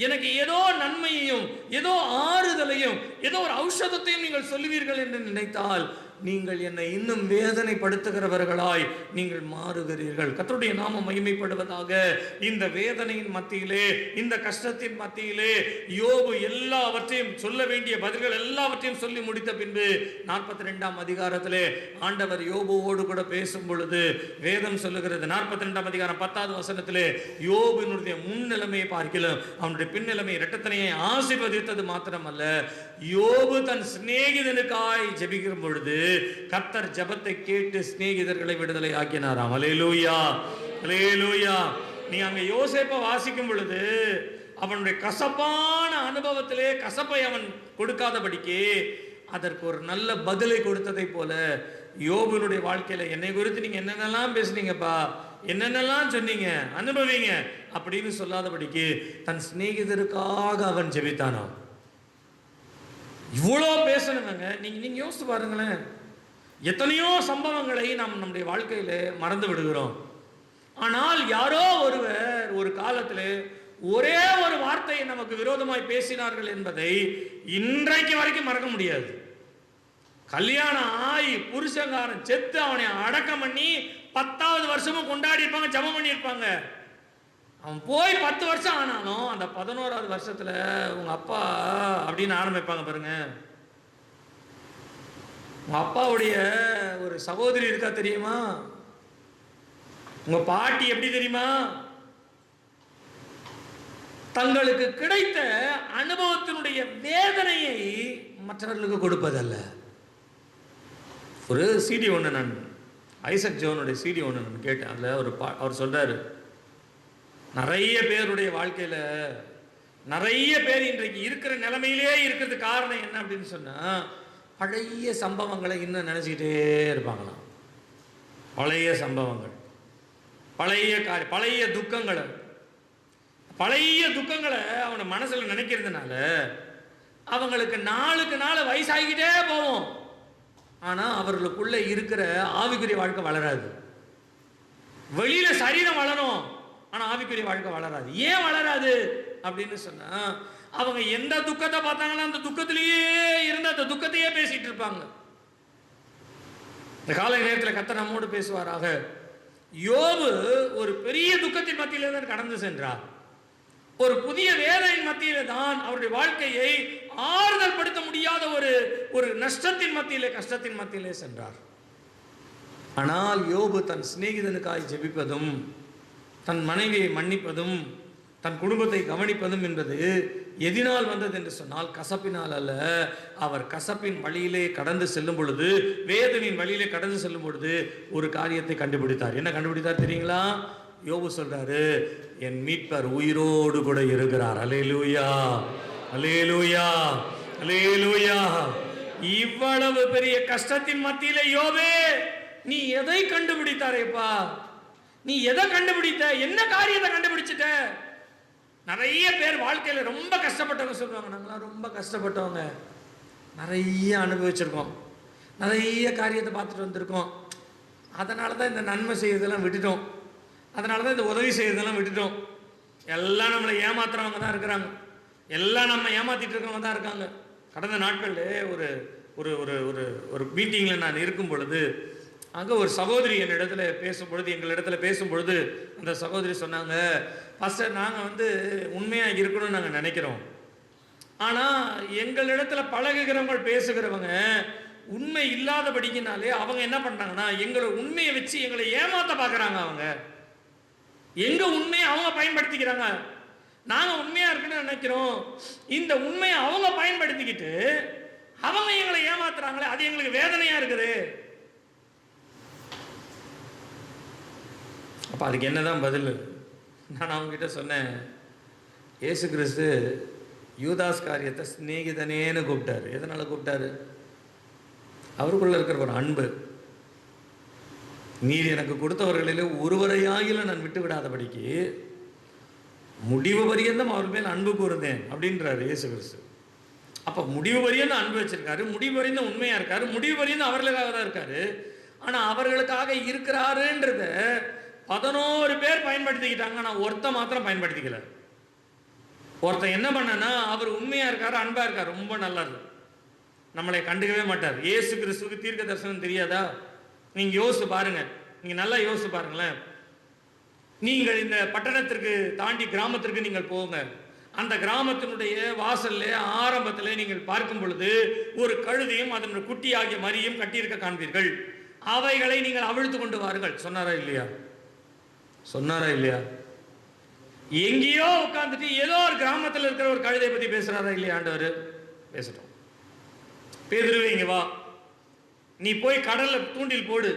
எனக்கு ஏதோ நன்மையையும் ஏதோ ஆறுதலையும் ஏதோ ஒரு ஔஷதத்தையும் நீங்கள் சொல்லுவீர்கள் என்று நினைத்தால் நீங்கள் என்னை இன்னும் வேதனைப்படுத்துகிறவர்களாய் நீங்கள் மாறுகிறீர்கள். கர்த்தருடைய நாமம் மகிமைப்படுவதாக. இந்த வேதனையின் மத்தியிலே, இந்த கஷ்டத்தின் மத்தியிலே யோபு எல்லாவற்றையும் சொல்ல வேண்டிய பதில்கள் எல்லாவற்றையும் சொல்லி முடித்த பின்பு 42ஆம் அதிகாரத்திலே ஆண்டவர் யோபுவோடு கூட பேசும் பொழுது வேதம் சொல்லுகிறது, 42ஆம் அதிகாரம் 10வது வசனத்திலே யோபுவினுடைய முன்னிலைமையை பார்க்கலாம், அவனுடைய பின்னிலைமை இரட்டத்தனையை ஆசீர்வதித்தது மாத்திரமல்ல, யோபு தன் சிநேகிதனுக்காய் ஜெபிக்கிற பொழுது கர்த்தர் ஜெபத்தை கேட்டு சிநேகிதர்களை விடுதலை ஆக்கினாராம். அல்லேலூயா, அல்லேலூயா. நீ அங்க யோசேப்பை வாசிக்கும் பொழுது அவனுடைய கசப்பான அனுபவத்திலே கசப்பை அவன் கொடுக்காதபடிக்கு அதற்கு ஒரு நல்ல பதிலை கொடுத்ததை போல யோபுனுடைய வாழ்க்கையில என்னை குறித்து நீங்க என்னென்னலாம் பேசுனீங்கப்பா, என்னென்னலாம் சொன்னீங்க, அனுபவிங்க அப்படின்னு சொல்லாதபடிக்கு தன் சிநேகிதருக்காக அவன் ஜெபித்தானாம். இவ்வளோ பேசணுங்க. நீங்க யோசித்து பாருங்களேன், எத்தனையோ சம்பவங்களை நாம் நம்முடைய வாழ்க்கையில மறந்து விடுகிறோம். ஆனால் யாரோ ஒருவர் ஒரு காலத்தில் ஒரே ஒரு வார்த்தையை நமக்கு விரோதமாய் பேசினார்கள் என்பதை இன்றைக்கு வரைக்கும் மறக்க முடியாது. கல்யாணம் ஆகி புருஷங்காரன் செத்து அவனை அடக்கம் பண்ணி 10வது வருஷமும் கொண்டாடி இருப்பாங்க, ஜெபம் பண்ணி இருப்பாங்க. அவன் போய் 10 வருஷம் ஆனாலும் அந்த 11வது வருஷத்துல உங்க அப்பா அப்படின்னு ஆரம்பிப்பாங்க பாருங்க. உங்க அப்பாவுடைய ஒரு சகோதரி இருக்கா தெரியுமா, உங்க பாட்டி எப்படி தெரியுமா, தங்களுக்கு கிடைத்த அனுபவத்தினுடைய வேதனையை மற்றவர்களுக்கு கொடுப்பதல்ல. ஒரு சிடி ஒன்று நான் ஐசக் ஜோனுடைய சிடி ஒன்று நான் கேட்டேன். அதில் அவர் சொல்றாரு, நிறைய பேருடைய வாழ்க்கையில நிறைய பேர் இன்றைக்கு இருக்கிற நிலைமையிலே இருக்கிறது காரணம் என்ன அப்படின்னு சொன்னா, பழைய சம்பவங்களை இன்னும் நினைச்சுக்கிட்டே இருப்பாங்களாம். பழைய சம்பவங்கள், பழைய துக்கங்களை அவனை மனசுல நினைக்கிறதுனால அவங்களுக்கு நாளுக்கு நாள் வயசாகிக்கிட்டே போவோம். ஆனா அவர்களுக்குள்ள இருக்கிற ஆவிக்குரிய வாழ்க்கை வளராது. வெளியில சரீரம் வளரும், ஆனா ஆவிக்குரிய வாழ்க்கை வளராது. ஏன் வளராது அப்படின்னு சொன்னா, அவங்க எந்த துக்கத்தை பார்த்தாங்கன்னா அந்த துக்கத்திலேயே இருந்து அந்த துக்கத்தையே பேசிட்டு இருப்பாங்க. இந்த காலை நேரத்தில் கர்த்தர் நம்மோடு பேசுவாராக. யோபு ஒரு பெரிய துக்கத்தின் மத்தியிலே தான் கடந்து சென்றார். ஒரு புதிய வேதனையின் மத்தியிலே தான் அவருடைய வாழ்க்கையை ஆறுதல் படுத்த முடியாத ஒரு நஷ்டத்தின் மத்தியிலே, கஷ்டத்தின் மத்தியிலே சென்றார். ஆனால் யோபு தன் சிநேகிதனுக்காய் ஜெபிப்பதும், தன் மனைவியை மன்னிப்பதும், தன் குடும்பத்தை கவனிப்பதும் என்பது எதினால் வந்தது என்று சொன்னால் கசப்பினால் அல்ல. அவர் கசப்பின் வழியிலே கடந்து செல்லும் பொழுது, வேதனையின் வழியிலே கடந்து செல்லும் பொழுது ஒரு காரியத்தை கண்டுபிடித்தார். என்ன கண்டுபிடித்தார் தெரியுங்களா? யோபு சொல்றாரு, என் மீட்பர் உயிரோடு கூட இருக்கிறார். அல்லேலூயா, அல்லேலூயா, அல்லேலூயா. இவ்வளவு பெரிய கஷ்டத்தின் மத்தியிலே யோபே, நீ எதை கண்டுபிடித்தாரேப்பா? நீ எதை கண்டுபிடித்த? என்ன காரியத்தை கண்டுபிடிச்சிட்ட? நிறைய பேர் வாழ்க்கையில ரொம்ப கஷ்டப்பட்டவங்க சொல்லுவாங்க, நாங்களாம் ரொம்ப கஷ்டப்பட்டவங்க, நிறைய அனுபவிச்சிருக்கோம், நிறைய காரியத்தை பார்த்துட்டு வந்திருக்கோம், அதனால தான் இந்த நன்மை செய்யறதெல்லாம் விட்டுட்டோம், அதனால தான் இந்த உதவி செய்யறதெல்லாம் விட்டுட்டோம். எல்லாம் நம்மளை ஏமாத்துறவங்க தான் இருக்கிறாங்க, எல்லாம் நம்ம ஏமாத்திட்டு இருக்கிறவங்க தான் இருக்காங்க. கடந்த நாட்களில் ஒரு ஒரு ஒரு ஒரு ஒரு மீட்டிங்கில் நான் இருக்கும் பொழுது, அங்கே ஒரு சகோதரி என்னிடத்துல பேசும்பொழுது, எங்களிடத்துல பேசும்பொழுது அந்த சகோதரி சொன்னாங்க, பாஸ்டர், நாங்கள் உண்மையாக இருக்கணும்னு நாங்கள் நினைக்கிறோம், ஆனால் எங்களிடத்துல பழகுகிறவங்க பேசுகிறவங்க உண்மை இல்லாதபடிக்கினாலே அவங்க என்ன பண்ணுறாங்கன்னா எங்களை உண்மையை வச்சு எங்களை ஏமாற்ற பார்க்குறாங்க. அவங்க எங்கள் உண்மையை அவங்க பயன்படுத்திக்கிறாங்க. நாங்கள் உண்மையாக இருக்குன்னு நினைக்கிறோம், இந்த உண்மையை அவங்க பயன்படுத்திக்கிட்டு அவங்க எங்களை ஏமாத்துறாங்களே, அது எங்களுக்கு வேதனையாக இருக்குது. அப்போ அதுக்கு என்னதான் பதில்? நான் அவங்ககிட்ட சொன்னேன், இயேசு கிறிஸ்து யூதாஸ் காரியத்தை சிநேகிதனேன்னு கூப்பிட்டாரு. எதனால் கூப்பிட்டாரு? அவருக்குள்ள இருக்கிற ஒரு அன்பு. நீர் எனக்கு கொடுத்தவர்களிலே ஒருவரையாகில நான் விட்டு விடாதபடிக்கு முடிவு பரியந்தம் அவர் மேல் அன்பு கூர்ந்தேன் அப்படின்றாரு இயேசு கிறிஸ்து. அப்போ முடிவு பரியந்தம் அன்பு வச்சிருக்காரு, முடிவு பரியந்தம் உண்மையாக இருக்காரு, முடிவு பரியந்தம் அவர்களுக்காக தான் இருக்காரு. ஆனால் அவர்களுக்காக இருக்கிறாருன்றத 11 பேர் பயன்படுத்திக்கிட்டாங்க, ஆனால் ஒருத்தன் மாத்திரம் பயன்படுத்திக்கல. ஒருத்தன் என்ன பண்ணனா, அவர் உண்மையாக இருக்காரு, அன்பாக இருக்கார், ரொம்ப நல்லது, நம்மளை கண்டுக்கவே மாட்டார். இயேசு கிறிஸ்துவுக்கு தீர்க்க தரிசனம் தெரியாதா? நீங்கள் யோசிச்சு பாருங்க, நீங்கள் நல்லா யோசிச்சு பாருங்களேன். நீங்கள் இந்த பட்டணத்திற்கு தாண்டி கிராமத்திற்கு நீங்கள் போங்க, அந்த கிராமத்தினுடைய வாசல்ல ஆரம்பத்தில் நீங்கள் பார்க்கும் பொழுது ஒரு கழுதையும் அதனுடைய குட்டியாகிய மரியும் கட்டியிருக்க காண்பீர்கள். அவைகளை நீங்கள் அவிழ்த்து கொண்டு வாருங்கள். சொன்னாரா இல்லையா? சொன்னாரா இல்லையா? எங்கேயோ உட்காந்துட்டு ஏதோ ஒரு கிராமத்தில் இருக்கிற ஒரு கழுதை பற்றி பேசுறாரா இல்லையா ஆண்டவர்? பேசட்டும். பேதுருவே, இங்க வா, நீ போய் கடல்ல தூண்டில் போடு,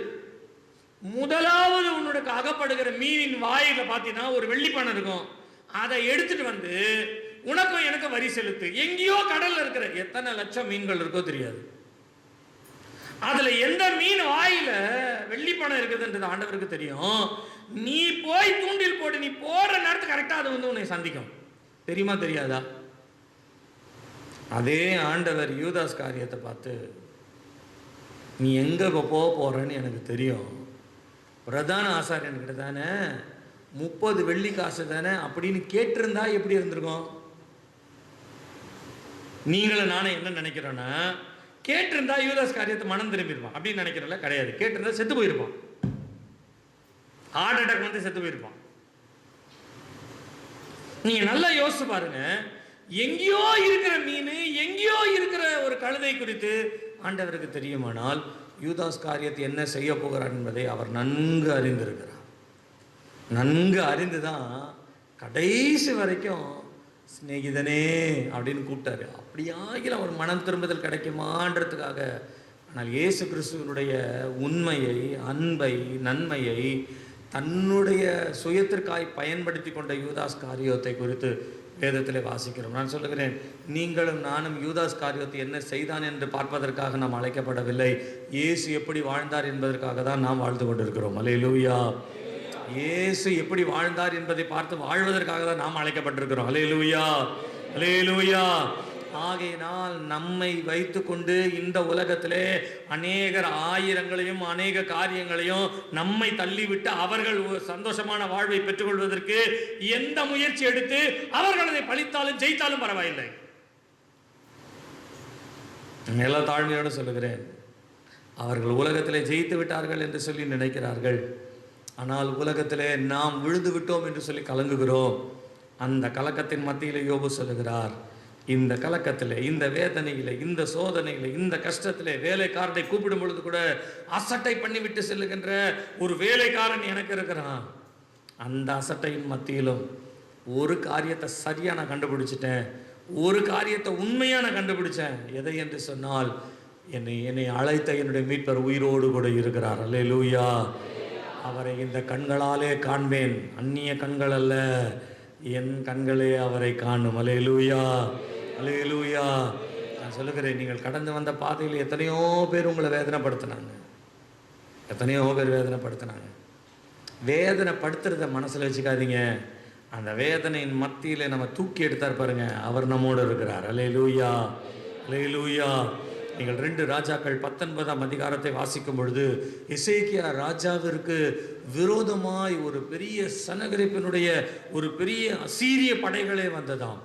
முதலாவது உன்னுடைய அகப்படுகிற மீனின் வாயில பார்த்தீங்கன்னா ஒரு வெள்ளிப்பணம் இருக்கும், அதை எடுத்துட்டு வந்து உனக்கும் எனக்கு வரி செலுத்து. எங்கேயோ கடல்ல இருக்கிற எத்தனை லட்சம் மீன்கள் இருக்கோ தெரியாது, அதுல எந்த மீன் வாயில வெள்ளிப்பணம் இருக்குதுன்றது ஆண்டவருக்கு தெரியும். நீ போய் தூண்டில் போடு, நீ போடுற நேரத்துக்கு கரெக்டா அது உன்னை சந்திக்கும். தெரியுமா தெரியாதா? அதே ஆண்டவர் யூதாஸ் காரியத்தை பார்த்து, நீ எங்க போக போறன்னு எனக்கு தெரியும், பிரதான ஆசாரியன்கிட்ட தானே 30 வெள்ளி காசு தானே அப்படின்னு கேட்டிருந்தா எப்படி இருந்திருக்கும்? நீங்களும் நானே என்ன நினைக்கிறோன்னா, கேட்டிருந்தா யூதாஸ் காரியத்தை மனம் திரும்பியிருப்பான் அப்படின்னு நினைக்கிறோம்ல? கிடையாது. கேட்டிருந்தா செத்து போயிருப்பான், ஹார்ட் அட்டாக் வந்து செத்து போயிருப்பான். நீங்க நல்லா யோசிச்சு பாருங்க, எங்கேயோ இருக்கிற மீன், எங்கேயோ இருக்கிற ஒரு கழுதை குறித்து ஆண்டவருக்கு தெரியுமானால் யூதாஸ் காரியத்தை என்ன செய்ய போகிறார் என்பதை அவர் நன்கு அறிந்திருக்கிறார். நன்கு அறிந்துதான் கடைசி வரைக்கும் சிநேகிதனே அப்படின்னு கூப்பிட்டாரு. அப்படியாக அவர் மனம் திரும்புதல் கிடைக்குமான்றதுக்காக. ஆனால் இயேசு கிறிஸ்துவனுடைய உண்மையை, அன்பை, நன்மையை தன்னுடைய சுயத்திற்காய் பயன்படுத்தி கொண்ட யூதாஸ் காரியத்தை குறித்து வேதத்தில் வாசிக்கிறோம். நான் சொல்லுகிறேன், நீங்களும் நானும் யூதாஸ் காரியத்தை என்ன செய்தான் என்று பார்ப்பதற்காக நாம் அழைக்கப்படவில்லை. இயேசு எப்படி வாழ்ந்தார் என்பதற்காக தான் நாம் வாழ்ந்து கொண்டிருக்கிறோம். அல்லேலூயா. இயேசு எப்படி வாழ்ந்தார் என்பதை பார்த்து வாழ்வதற்காக தான் நாம் அழைக்கப்பட்டிருக்கிறோம். அல்லேலூயா, அல்லேலூயா. ஆகையினால் நம்மை வைத்துக்கொண்டு இந்த உலகத்திலே அநேகர் ஆயிரங்களையும் அநேக காரியங்களையும் நம்மை தள்ளிவிட்டு அவர்கள் சந்தோஷமான வாழ்வை பெற்றுக்கொள்வதற்கு எந்த முயற்சி எடுத்து அவர்கள் அதை பழித்தாலும் ஜெயித்தாலும் பரவாயில்லை. எல்லா தாழ்மையோடு சொல்லுகிறேன், அவர்கள் உலகத்திலே ஜெயித்து விட்டார்கள் என்று சொல்லி நினைக்கிறார்கள். ஆனால் உலகத்திலே நாம் விழுந்து விட்டோம் என்று சொல்லி கலங்குகிறோம். அந்த கலக்கத்தின் மத்தியில் யோபு சொல்லுகிறார், இந்த கலக்கத்தில், இந்த வேதனையில், இந்த சோதனையில், இந்த கஷ்டத்தில் வேலைக்காரனை கூப்பிடும் பொழுது கூட அசட்டை பண்ணிவிட்டு செல்லுகின்ற ஒரு வேலைக்காரன் எனக்கு இருக்கிறான். அந்த அசட்டையின் மத்தியிலும் ஒரு காரியத்தை சரியாக நான் கண்டுபிடிச்சிட்டேன், ஒரு காரியத்தை உண்மையாக நான் கண்டுபிடிச்சேன். எதை என்று சொன்னால், என்னை அழைத்த என்னுடைய மீட்பர் உயிரோடு கூட இருக்கிறார். அல்லேலூயா. அவரை இந்த கண்களாலே காண்பேன், அந்நிய கண்கள் அல்ல, என் கண்களே அவரை காணும். அல்லேலூயா, அல்லேலூயா. நான் சொல்லுகிறேன், நீங்கள் கடந்து வந்த பாதையில் எத்தனையோ பேர் உங்களை வேதனைப்படுத்தினாங்க, எத்தனையோ பேர் வேதனைப்படுத்தினாங்க. வேதனைப்படுத்துறத மனசில் வச்சுக்காதீங்க. அந்த வேதனையின் மத்தியில் நம்ம தூக்கி எடுத்தார் பாருங்க, அவர் நம்மோடு இருக்கிறார். அல்லேலூயா, அல்லேலூயா. நீங்கள் 2 ராஜாக்கள் 19ஆம் அதிகாரத்தை வாசிக்கும் பொழுது, எசேக்கியா ராஜாவிற்கு விரோதமாய் ஒரு பெரிய சனகரிப்பினுடைய ஒரு பெரிய அசீரிய படைகளே வந்ததாம்.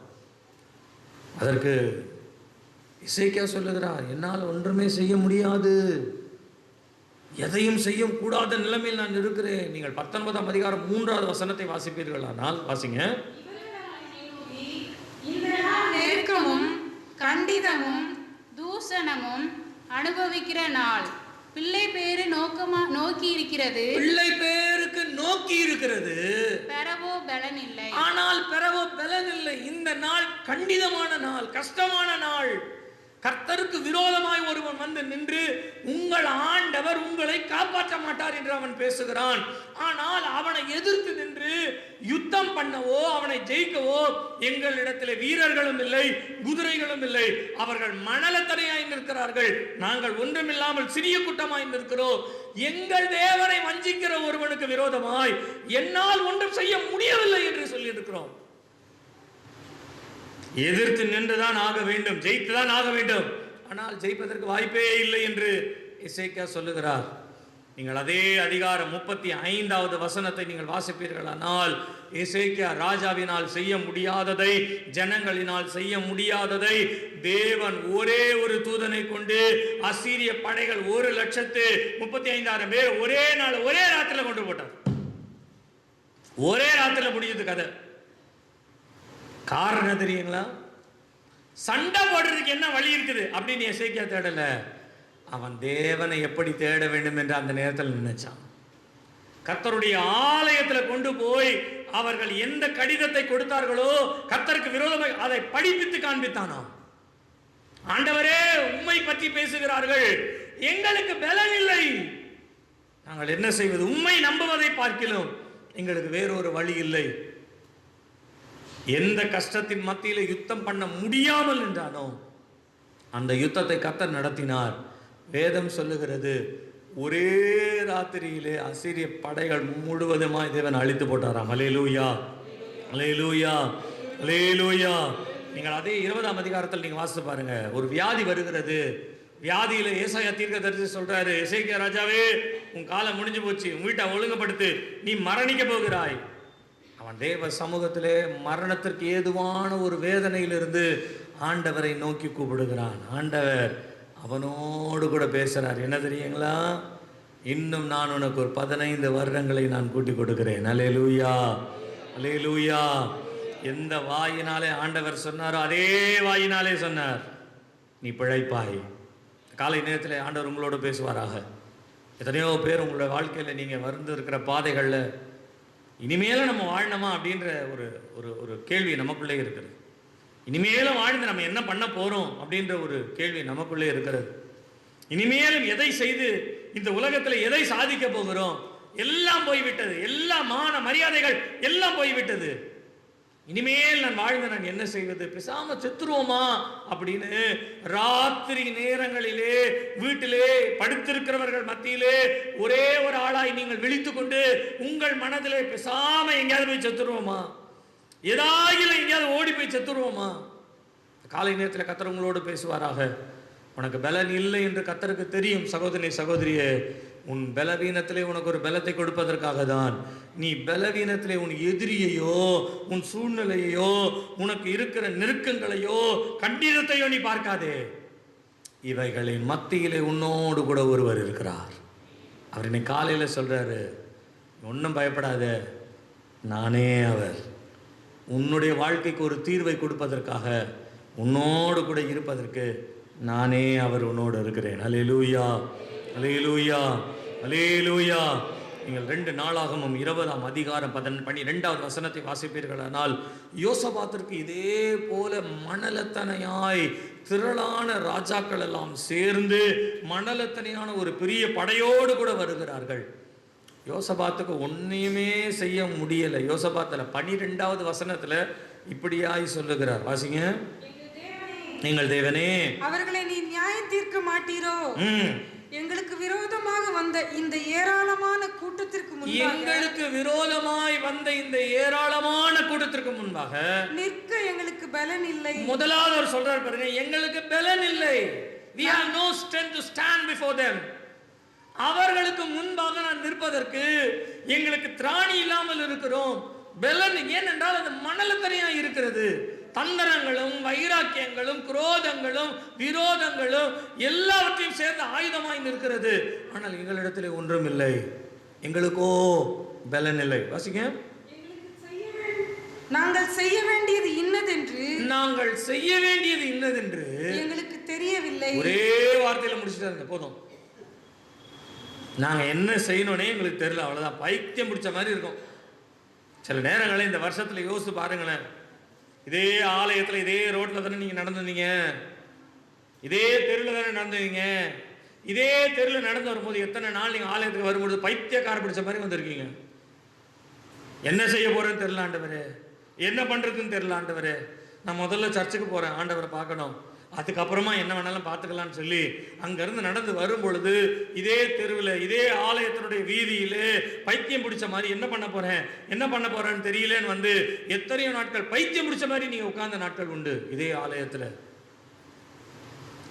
அதற்கு எசேக்கியா சொல்லுகிறார், என்னால் ஒன்றுமே செய்ய முடியாது, எதையும் செய்ய கூடாத நிலைமையில் நான் இருக்கிறேன். நீங்கள் 19ஆம் அதிகாரம் 3வது வசனத்தை வாசிப்பீர்களானால் வாசிங்க. நெருக்கமும் கண்டிதமும் தூஷணமும் அனுபவிக்கிற நாள் பிள்ளை பேரு நோக்கி இருக்கிறது, பிள்ளை பேருக்கு நோக்கி இருக்கிறது, பெறவோ பலன் இல்லை. ஆனால் பெறவோ பலன் இல்லை. இந்த நாள் கண்டிதமான நாள், கஷ்டமான நாள். கர்த்தருக்கு விரோதமாய் ஒருவன் வந்து நின்று, உங்கள் ஆண்டவர் உங்களை காப்பாற்ற மாட்டார் என்று அவன் பேசுகிறான். ஆனால் அவனை எதிர்த்து நின்று யுத்தம் பண்ணவோ அவனை ஜெயிக்கவோ எங்களிடத்தில் வீரர்களும் இல்லை, குதிரைகளும் இல்லை. அவர்கள் மணலத்தனையாய் நிற்கிறார்கள், நாங்கள் ஒன்றுமில்லாமல் சிறிய கூட்டமாய் நிற்கிறோம். எங்கள் தேவனை வஞ்சிக்கிற ஒருவனுக்கு விரோதமாய் என்னால் ஒன்றும் செய்ய முடியவில்லை என்று சொல்லி இருக்கிறோம். எதிர்த்து நின்றுதான் ஆக வேண்டும், ஜெயித்துதான் ஆக வேண்டும். ஆனால் ஜெயிப்பதற்கு வாய்ப்பே இல்லை என்று எசேக்கியா சொல்லுகிறார். நீங்கள் அதே அதிகாரம் 35வது வசனத்தை நீங்கள் வாசிப்பீர்களானால், எசேக்கியா ராஜாவினால் செய்ய முடியாததை, ஜனங்களினால் செய்ய முடியாததை தேவன் ஒரே ஒரு தூதனை கொண்டு அசீரிய படைகள் 1,35,000 பேர் ஒரே நாள் ஒரே ராத்திரில கொண்டு போட்டார். ஒரே ராத்திரில முடிஞ்சது கதை. காரணம் தெரியுங்களா? சண்டை போடுறதுக்கு என்ன வழி இருக்குது அப்படின்னு எசேக்கியா தேடல, அவன் தேவனை எப்படி தேட வேண்டும் என்று அந்த நேரத்தில் நினைச்சான். கர்த்தருடைய ஆலயத்தில் கொண்டு போய் அவர்கள் எந்த கடிதத்தை கொடுத்தார்களோ கர்த்தருக்கு விரோதமாக அதை படிப்பித்து காண்பித்தானாம். ஆண்டவரே, உம்மை பற்றி பேசுகிறார்கள், எங்களுக்கு பலன் இல்லை, நாங்கள் என்ன செய்வது? உம்மை நம்புவதை பார்க்கிறோம், எங்களுக்கு வேறொரு வழி இல்லை. எந்த கஷ்டத்தின் மத்தியில் யுத்தம் பண்ண முடியாமல் என்றானோ அந்த யுத்தத்தை கர்த்தர் நடத்தினார். வேதம் சொல்லுகிறது, ஒரே ராத்திரியிலே அசீரிய படைகள் முழுவதுமாய் தேவன் அழித்து போட்டாராம். அல்லேலூயா, அல்லேலூயா, அல்லேலூயா. நீங்கள் அதே 20ஆம் அதிகாரத்தில் நீங்கள் வாசித்து பாருங்க. ஒரு வியாதி வருகிறது. வியாதியில ஏசாயா தீர்க்கதரிசி சொல்றாரு, எசேக்கியா ராஜாவே, உன் காலம் முடிஞ்சு போச்சு, உன் வீட்டை ஒழுங்குபடுத்து, நீ மரணிக்க போகிறாய். அவன் தேவ சமூகத்திலே மரணத்திற்கு ஏதுவான ஒரு வேதனையிலிருந்து ஆண்டவரை நோக்கி கூப்பிடுகிறான். ஆண்டவர் அவனோடு கூட பேசுறார். என்ன தெரியுங்களா? இன்னும் நான் உனக்கு ஒரு 15 வருடங்களை நான் கூட்டி கொடுக்கிறேன். அல்லேலூயா, அல்லேலூயா. எந்த வாயினாலே ஆண்டவர் சொன்னாரோ அதே வாயினாலே சொன்னார், நீ பிழைப்பாய். காலை நேரத்தில் ஆண்டவர் உங்களோடு பேசுவாராக. எத்தனையோ பேர் உங்களோட வாழ்க்கையில் நீங்கள் வந்து இருக்கிற பாதைகளில் இனிமேலும் நம்ம வாழணுமா அப்படின்ற ஒரு கேள்வி நமக்குள்ளே இருக்கிறது. இனிமேலும் வாழ்ந்து நம்ம என்ன பண்ண போகிறோம் அப்படின்ற ஒரு கேள்வி நமக்குள்ளே இருக்கிறது. இனிமேலும் எதை செய்து இந்த உலகத்தில் எதை சாதிக்க போகிறோம்? எல்லாம் போய்விட்டது, எல்லா மான மரியாதைகள் எல்லாம் போய்விட்டது. இனிமேல் நான் வாழ்ந்து நான் என்ன செய்வது? பேசாம செத்துருவோமா அப்படின்னு ராத்திரி நேரங்களிலே வீட்டிலே படுத்திருக்கிறவர்கள் மத்தியிலே ஒரே ஒரு ஆளாய் நீங்கள் விழித்துக் கொண்டு உங்கள் மனதிலே பேசாம எங்கேயாவது போய் செத்துருவோமா, ஏதாவது எங்கேயாவது ஓடி போய் செத்துருவோமா? காலை நேரத்தில் கர்த்தர் உங்களோடு பேசுவாராக. உனக்கு பலன் இல்லை என்று கர்த்தருக்கு தெரியும். சகோதரி சகோதரியே, உன் பலவீனத்திலே உனக்கு ஒரு பலத்தை கொடுப்பதற்காக தான். நீ பலவீனத்திலே உன் எதிரியையோ உன் சூழ்நிலையோ உனக்கு இருக்கிற நெருக்கங்களையோ கண்டிதத்தையோ நீ பார்க்காதே. இவைகளின் மத்தியிலே உன்னோடு கூட ஒருவர் இருக்கிறார். அவர் இன்னைக்கு காலையில் சொல்றாரு, ஒன்றும் பயப்படாத, நானே அவர். உன்னுடைய வாழ்க்கைக்கு ஒரு தீர்வை கொடுப்பதற்காக, உன்னோடு கூட இருப்பதற்கு நானே அவர் உன்னோடு இருக்கிறேன். அல்லேலூயா, அல்லேலூயா, அல்லேலூயா. நீங்கள் 2 நாளாகமும் 20ஆம் அதிகாரம் 12வது வசனத்தை வாசிப்பீர்களானால், யோசபாத்திற்கு இதே போல மணலத்தனையாய் திரளான ராஜாக்கள் எல்லாம் சேர்ந்து மணலத்தனையான ஒரு பெரிய படையோடு கூட வருகிறார்கள். யோசபாத்துக்கு ஒன்றையுமே செய்ய முடியலை. யோசபாத்தில் 12வது வசனத்தில் இப்படியாய் சொல்லுகிறார், வாசிங்க. நீங்கள் தேவனே, அவர்களை நீ நியாயம் தீர்க்க மாட்டீரோ? எங்களுக்கு விரோதமாக வந்த இந்த ஏராளமான கூட்டத்திற்கு முன்பாக, எங்களுக்கு விரோதமாய் வந்த இந்த ஏராளமான கூட்டத்திற்கு முன்பாக நிற்க எங்களுக்கு பலன் இல்லை. முதலாவது அவர் சொல்றார் பாருங்க, எங்களுக்கு பலன் இல்லை. We have no strength to stand before them. அவர்களுக்கு முன்பாக நான் நிற்பதற்கு எங்களுக்கு திராணி இல்லாமல் இருக்கிறோம். பலன் ஏனென்றால் அது மணலத்தனையா இருக்கிறது. தந்திரங்களும் வைராக்கியங்களும் குரோதங்களும் விரோதங்களும் எல்லாவற்றையும் சேர்ந்து ஆயுதமாய் நிற்கிறது. ஆனால் எங்களிடத்திலே ஒன்றும் இல்லை, எங்களுக்கோ பலன் இல்லை. வாசிங்க. நாங்கள் செய்ய வேண்டியது இன்னதென்று எங்களுக்கு தெரியவில்லை. ஒரே வார்த்தையில முடிச்சுட்டாருங்க, போதும். நாங்க என்ன செய்யணும்னே எங்களுக்கு தெரியல, அவ்வளவுதான். பைத்தியம் பிடிச்ச மாதிரி இருக்கும். சில நேரங்களில் இந்த வருஷத்துல யோசித்து பாருங்களேன், இதே ஆலயத்தில் இதே ரோட்டில் தானே நீங்கள் நடந்துருந்தீங்க, இதே தெருவில் தானே நடந்துவீங்க. இதே தெருவில் நடந்து வரும்போது எத்தனை நாள் நீங்கள் ஆலயத்துக்கு வரும்பொழுது பைத்தியக்கார பிடிச்ச மாதிரி வந்திருக்கீங்க. என்ன செய்ய போகிறேன்னு தெரியல ஆண்டவரே, என்ன பண்ணுறதுன்னு தெரியல ஆண்டவரே, நான் முதல்ல சர்ச்சுக்கு போகிறேன், ஆண்டவரை பார்க்கணும், அதுக்கப்புறமா என்ன வேணாலும் பார்த்துக்கலான்னு சொல்லி அங்கேருந்து நடந்து வரும் பொழுது இதே தெருவில் இதே ஆலயத்தினுடைய வீதியிலே பைத்தியம் பிடிச்ச மாதிரி என்ன பண்ண போகிறேன்னு தெரியலேன்னு வந்து எத்தனையோ நாட்கள் பைத்தியம் பிடிச்ச மாதிரி நீங்கள் உட்கார்ந்த நாட்கள் உண்டு இதே ஆலயத்தில்.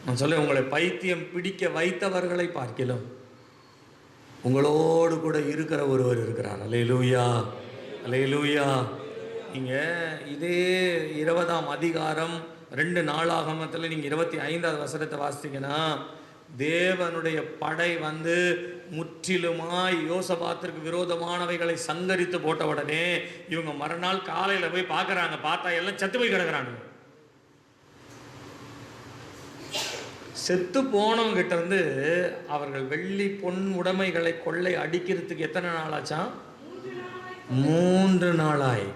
நான் சொல்ல, உங்களை பைத்தியம் பிடிக்க வைத்தவர்களை பார்க்கலாம் உங்களோடு கூட இருக்கிற ஒருவர் இருக்கிறார். அல்லேலூயா, அல்லேலூயா. நீங்கள் இதே 20ஆம் அதிகாரம் 2 நாளாகமத்தில் நீங்கள் 25வது வசனத்தை வாசித்தீங்கன்னா, தேவனுடைய படை வந்து முற்றிலுமாய் யோசபாத்திற்கு விரோதமானவைகளை சங்கரித்து போட்ட உடனே இவங்க மறுநாள் காலையில் போய் பார்க்குறாங்க, பார்த்தா எல்லாம் செத்து போய் கிடக்குறாங்க. செத்து போனவங்கிட்ட இருந்து அவர்கள் வெள்ளி பொன் உடைமைகளை கொள்ளை அடிக்கிறதுக்கு எத்தனை நாள் ஆச்சாம்? 3 நாளாய்.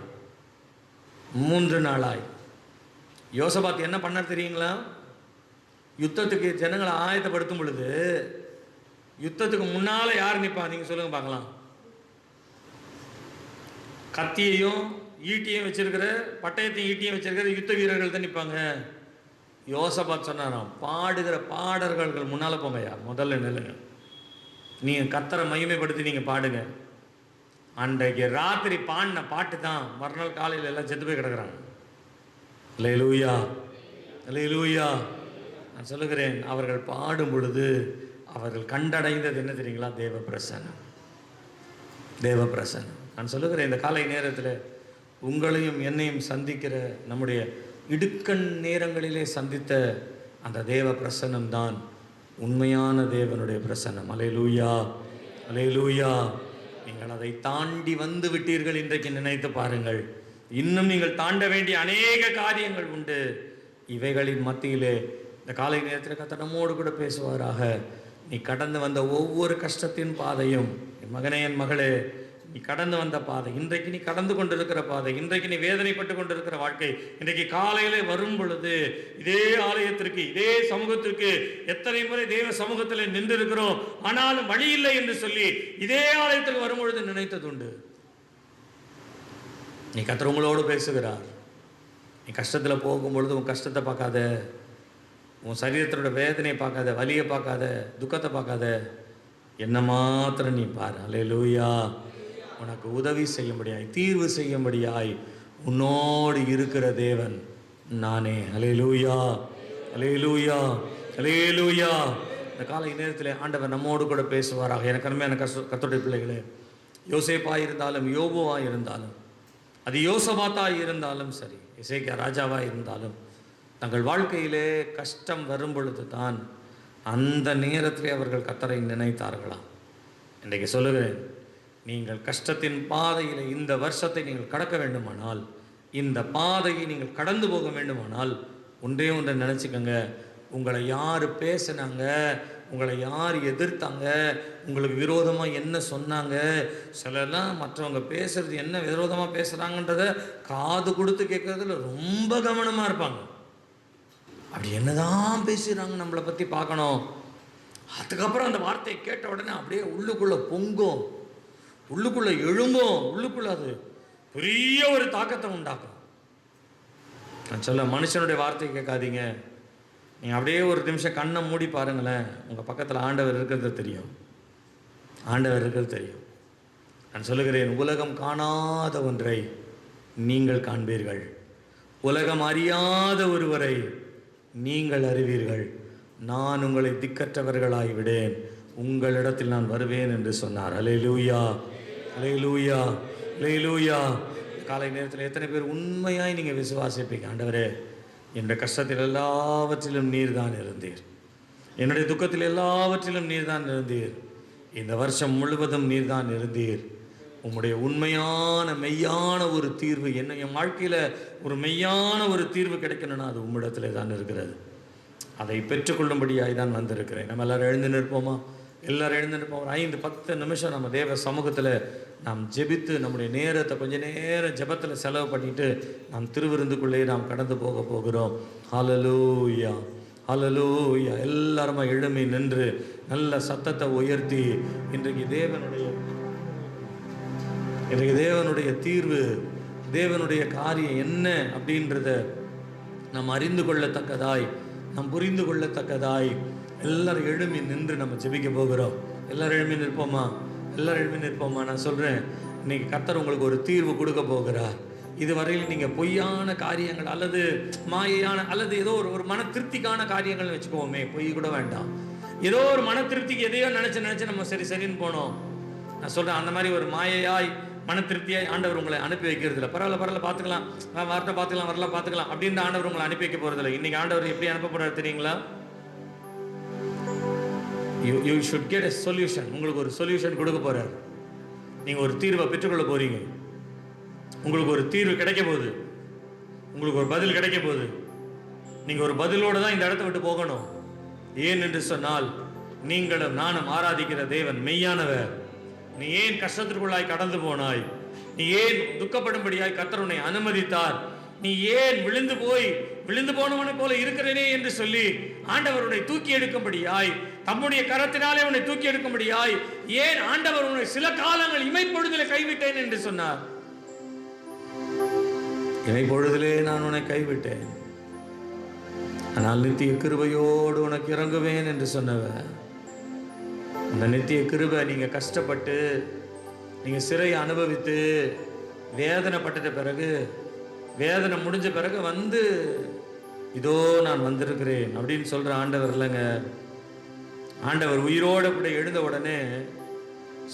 யோசபாத் என்ன பண்ண தெரியுங்களா? யுத்தத்துக்கு ஜனங்களை ஆயத்தப்படுத்தும் பொழுது யுத்தத்துக்கு முன்னால யார் நிற்பா? நீங்க சொல்லுங்க பார்க்கலாம். கத்தியையும் ஈட்டியும் வச்சிருக்கிற, பட்டயத்தையும் ஈட்டியும் வச்சிருக்கிற யுத்த வீரர்கள் தான் நிற்பாங்க. யோசபாத் சொன்னாராம், பாடுகிற பாடல்கள் முன்னால போங்கய்யா, முதல்ல நில்லுங்க, நீங்க கத்தரை மகிமைப்படுத்தி நீங்க பாடுங்க. அன்றைக்கு ராத்திரி பாடின பாட்டு தான் மறுநாள் காலையில் எல்லாம் செத்து போய் கிடக்குறாங்க. அல்லேலூயா, அல்லேலூயா. நான் சொல்லுகிறேன், அவர்கள் பாடும் பொழுது அவர்கள் கண்டடைந்தது என்ன தெரியுங்களா? தேவ பிரசன்னம், தேவ பிரசன்னம். நான் சொல்லுகிறேன், இந்த காலை நேரத்தில் உங்களையும் என்னையும் சந்திக்கிற, நம்முடைய இடுக்கண் நேரங்களிலே சந்தித்த அந்த தேவ பிரசன்னம் தான் உண்மையான தேவனுடைய பிரசன்னம். அல்லேலூயா, அல்லேலூயா. நீங்கள் அதை தாண்டி வந்து விட்டீர்கள். இன்றைக்கு நினைத்து பாருங்கள், இன்னும் நீங்கள் தாண்ட வேண்டிய அநேக காரியங்கள் உண்டு. இவைகளின் மத்தியிலே இந்த காலை நேரத்தில் கர்த்தர் நம்மோடு கூட பேசுவாராக. நீ கடந்து வந்த ஒவ்வொரு கஷ்டத்தின் பாதையும், என் மகனே, என் மகளே, நீ கடந்து வந்த பாதை, இன்றைக்கு நீ கடந்து கொண்டிருக்கிற பாதை, இன்றைக்கு நீ வேதனைப்பட்டு கொண்டிருக்கிற வாழ்க்கை, இன்றைக்கு காலையிலே வரும் பொழுது இதே ஆலயத்திற்கு, இதே சமூகத்திற்கு எத்தனை முறை தேவ சமூகத்தில் நின்றிருக்கிறோம், ஆனாலும் வழி இல்லை என்று சொல்லி இதே ஆலயத்தில் வரும் பொழுது நினைத்ததுண்டு. நீ கர்த்தர் உங்களோடு பேசுகிறார். நீ கஷ்டத்தில் போகும்பொழுது உன் கஷ்டத்தை பார்க்காத, உன் சரீரத்தோட வேதனையை பார்க்காத, வலியை பார்க்காத, துக்கத்தை பார்க்காத, என்ன மாத்திரம் நீ பாரு. அல்லேலூயா. உனக்கு உதவி செய்யும்படியாய், தீர்வு செய்யும்படியாய் உன்னோடு இருக்கிற தேவன் நானே. அல்லேலூயா, அல்லேலூயா, அல்லேலூயா. இந்த காலை நேரத்தில் ஆண்டவர் நம்மோடு கூட பேசுவாராக. எனக்கு அருமையான கர்த்தருடைய பிள்ளைகளே, யோசேப்பாக இருந்தாலும், யோபுவாக இருந்தாலும், அது யோசபாத்தாக இருந்தாலும் சரி, எசேக்கியா ராஜாவாக இருந்தாலும், தங்கள் வாழ்க்கையிலே கஷ்டம் வரும் பொழுது தான் அந்த நேரத்திலே அவர்கள் கர்த்தரை நினைத்தார்களாம். இன்றைக்கு சொல்லுகிறேன், நீங்கள் கஷ்டத்தின் பாதையில் இந்த வருஷத்தை நீங்கள் கடக்க வேண்டுமானால், இந்த பாதையை நீங்கள் கடந்து போக வேண்டுமானால், ஒன்றே ஒன்றை நினச்சிக்கோங்க, உங்களை யார் பேசினாங்க, உங்களை யார் எதிர்த்தாங்க, உங்களுக்கு விரோதமாக என்ன சொன்னாங்க. சிலர்லாம் மற்றவங்க பேசுறது என்ன விரோதமாக பேசுகிறாங்கன்றத காது கொடுத்து கேட்கறதுல ரொம்ப கவனமாக இருப்பாங்க. அப்படி என்னதான் பேசுகிறாங்க நம்மளை பற்றி பார்க்கணும். அதுக்கப்புறம் அந்த வார்த்தையை கேட்ட உடனே அப்படியே உள்ளுக்குள்ளே பொங்கும், உள்ளுக்குள்ளே எழும்பும், உள்ளுக்குள்ளே அது பெரிய ஒரு தாக்கத்தை உண்டாக்கும். நான் சொல்ல, மனுஷனுடைய வார்த்தையை கேட்காதீங்க. நீங்கள் அப்படியே ஒரு நிமிஷம் கண்ணை மூடி பாருங்களேன், உங்கள் பக்கத்தில் ஆண்டவர் இருக்கிறது தெரியும், ஆண்டவர் இருக்கிறது தெரியும். நான் சொல்லுகிறேன், உலகம் காணாத ஒன்றை நீங்கள் காண்பீர்கள், உலகம் அறியாத ஒருவரை நீங்கள் அறிவீர்கள். நான் உங்களை திக்கற்றவர்களாய் விடேன், உங்களிடத்தில் நான் வருவேன் என்று சொன்னார். அல்லேலூயா, அல்லேலூயா, அல்லேலூயா. காலை நேரத்தில் எத்தனை பேர் உண்மையாய் நீங்கள் விசுவாசிப்பீங்க, ஆண்டவரே என்னுடைய கஷ்டத்தில் எல்லாவற்றிலும் நீர் தான் இருந்தீர், என்னுடைய துக்கத்தில் எல்லாவற்றிலும் நீர் தான் இருந்தீர், இந்த வருஷம் முழுவதும் நீர் தான் இருந்தீர். உம்முடைய உண்மையான மெய்யான ஒரு தீர்வு என்ன என் வாழ்க்கையில் ஒரு மெய்யான ஒரு தீர்வு கிடைக்கணும்னா அது உம்மிடத்தில் தான் இருக்கிறது. அதை பெற்றுக்கொள்ளும்படியாய் தான் வந்திருக்கிறேன். நம்ம எல்லோரும் எழுந்து நிற்போமா? எல்லோரும் எழுந்து நிற்போம். ஒரு 5-10 நிமிஷம் நம்ம தேவ சமூகத்தில் நாம் ஜெபித்து நம்முடைய நேரத்தை கொஞ்ச நேரம் ஜெபத்தில் செலவு பண்ணிவிட்டு நாம் திருவிருந்துக்குள்ளே நாம் கடந்து போக போகிறோம். ஹல்லேலூயா, ஹல்லேலூயா. எல்லாருமா எழும்பி நின்று நல்ல சத்தத்தை உயர்த்தி இன்றைக்கு தேவனுடைய தீர்வு, தேவனுடைய காரியம் என்ன அப்படின்றத நாம் அறிந்து கொள்ளத்தக்கதாய், நாம் புரிந்து கொள்ளத்தக்கதாய் எல்லாரும் எழும்பி நின்று நம்ம ஜெபிக்க போகிறோம். எல்லாரும் எழும்பி நிற்போமா? எல்லாரும் எழும்பி நிற்போமா? நான் சொல்கிறேன், இன்னைக்கு கர்த்தர் உங்களுக்கு ஒரு தீர்வு கொடுக்க போகிறார். இதுவரையில் நீங்கள் பொய்யான காரியங்கள் அல்லது மாயையான அல்லது ஏதோ ஒரு மன திருப்திக்கான காரியங்கள் வச்சுக்கோமே, பொய் கூட வேண்டாம், ஏதோ ஒரு மன திருப்திக்கு எதையோ நினச்சி நம்ம சரின்னு போனோம். நான் சொல்கிறேன், அந்த மாதிரி ஒரு மாயையாய் மன திருப்தியாய் ஆண்டவர் உங்களை அனுப்பி வைக்கிறது இல்லை. பரவாயில்ல பார்த்துக்கலாம், வார்த்தை பார்த்துக்கலாம், வரலாம் பார்த்துக்கலாம் அப்படின்னு ஆண்டவர் உங்களை அனுப்பி வைக்க போகிறதில்லை. இன்றைக்கி ஆண்டவர் எப்படி அனுப்ப போகிறார் தெரியுங்களா? You should get a solution. உங்களுக்கு ஒரு சொல்யூஷன் கொடுக்க போகிறார். நீங்கள் ஒரு தீர்வை பெற்றுக்கொள்ள போகிறீங்க. உங்களுக்கு ஒரு தீர்வு கிடைக்க போகுது, உங்களுக்கு ஒரு பதில் கிடைக்க போகுது. நீங்கள் ஒரு பதிலோடு தான் இந்த இடத்த விட்டு போகணும். ஏன் என்று சொன்னால், நீங்களும் நானும் ஆராதிக்கிற தேவன் மெய்யானவர். நீ ஏன் கஷ்டத்திற்குள்ளாய் கடந்து போனாய்? நீ ஏன் துக்கப்படும்படியாய் கர்த்தர் உன்னை அனுமதித்தார்? நீ ஏன் விழுந்து போனவனை போல இருக்கிறேனே என்று சொல்லி ஆண்டவர் உன்னை தூக்கி எடுக்கும்படியாய், தம்முடைய கரத்தினாலே உன்னை தூக்கி எடுக்கும்படியாய் ஏன் ஆண்டவர் உன்னை சில காலங்கள் இமைப்பொழுதிலே கைவிட்டேன் என்று சொன்னார். இமைப்பொழுதிலே நான் உன்னை கைவிட்டேன், ஆனால் நித்திய கிருபையோடு உனக்கு இறங்குவேன் என்று சொன்னவர். அந்த நித்திய கிருபை நீங்கள் கஷ்டப்பட்டு நீங்கள் சிறையை அனுபவித்து வேதனைப்பட்ட பிறகு, வேதனை முடிஞ்ச பிறகு வந்து இதோ நான் வந்திருக்கிறேன் அப்படின்னு சொல்கிற ஆண்டவர் இல்லைங்க. ஆண்டவர் உயிரோடு கூட எழுந்த உடனே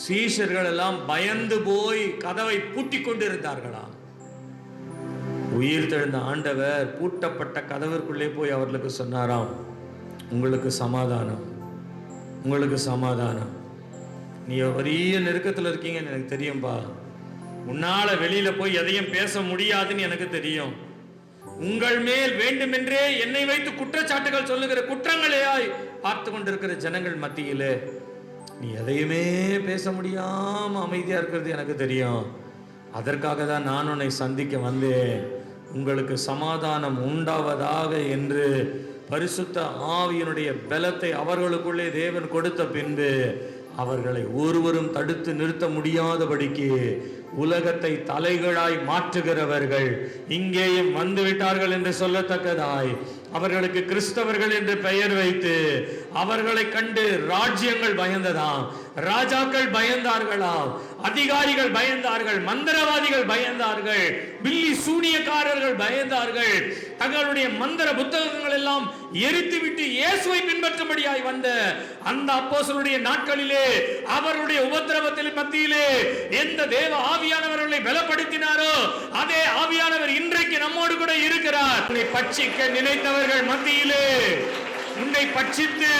சீஷர்கள் எல்லாம் பயந்து போய் கதவை பூட்டி கொண்டு இருந்தார்களாம். உயிர் தெழுந்த ஆண்டவர் பூட்டப்பட்ட கதவிற்குள்ளே போய் அவர்களுக்கு சொன்னாராம், உங்களுக்கு சமாதானம், உங்களுக்கு சமாதானம். நீ பெரிய நெருக்கத்தில் இருக்கீங்கன்னு எனக்கு தெரியும்பா, உன்னால் வெளியில் போய் எதையும் பேச முடியாதுன்னு எனக்கு தெரியும். உங்கள் மேல் வேண்டுமென்றே என்னை வைத்து குற்றச்சாட்டுகள் சொல்லுகிற குற்றங்களையாய் பார்த்து கொண்டிருக்கிற ஜனங்கள் மத்தியில் நீ எதையுமே பேச முடியாமல் அமைதியாக இருக்கிறது எனக்கு தெரியும். அதற்காக தான் நான் உன்னை சந்திக்க வந்தேன். உங்களுக்கு சமாதானம் உண்டாவதாக என்று பரிசுத்த ஆவியினுடைய பலத்தை அவர்களுக்குள்ளே தேவன் கொடுத்த பின்பு அவர்களை ஒருவரும் தடுத்து நிறுத்த முடியாதபடிக்கு உலகத்தை தலைகளாய் மாற்றுகிறவர்கள் இங்கேயும் வந்துவிட்டார்கள் என்று சொல்லத்தக்கதாய் அவர்களுக்கு கிறிஸ்தவர்கள் என்று பெயர் வைத்து அவர்களை கண்டு ராஜ்யங்கள் பயந்ததாம், ராஜாக்கள் பயந்தார்களாம், அதிகாரிகள் பயந்தார்கள், மந்திரவாதிகள் பயந்தார்கள், பில்லி சூனியக்காரர்கள் பயந்தார்கள். தங்களுடைய மந்திர புத்தகங்கள் எல்லாம் எரித்துவிட்டு இயேசுவை பின்பற்றும்படியாய் வந்த அந்த அப்போஸ்தலருடைய நாட்களிலே அவருடைய உபத்திரவத்தின் மத்தியிலே எந்த தேவ ஆவியானவர்களை பலப்படுத்தினாரோ அதே ஆவியானவர் இன்றைக்கு நம்மோடு கூட இருக்கிறார். உன்னை பட்சிக்க நினைத்தவர்கள் மத்தியிலே, உன்னை பட்சித்து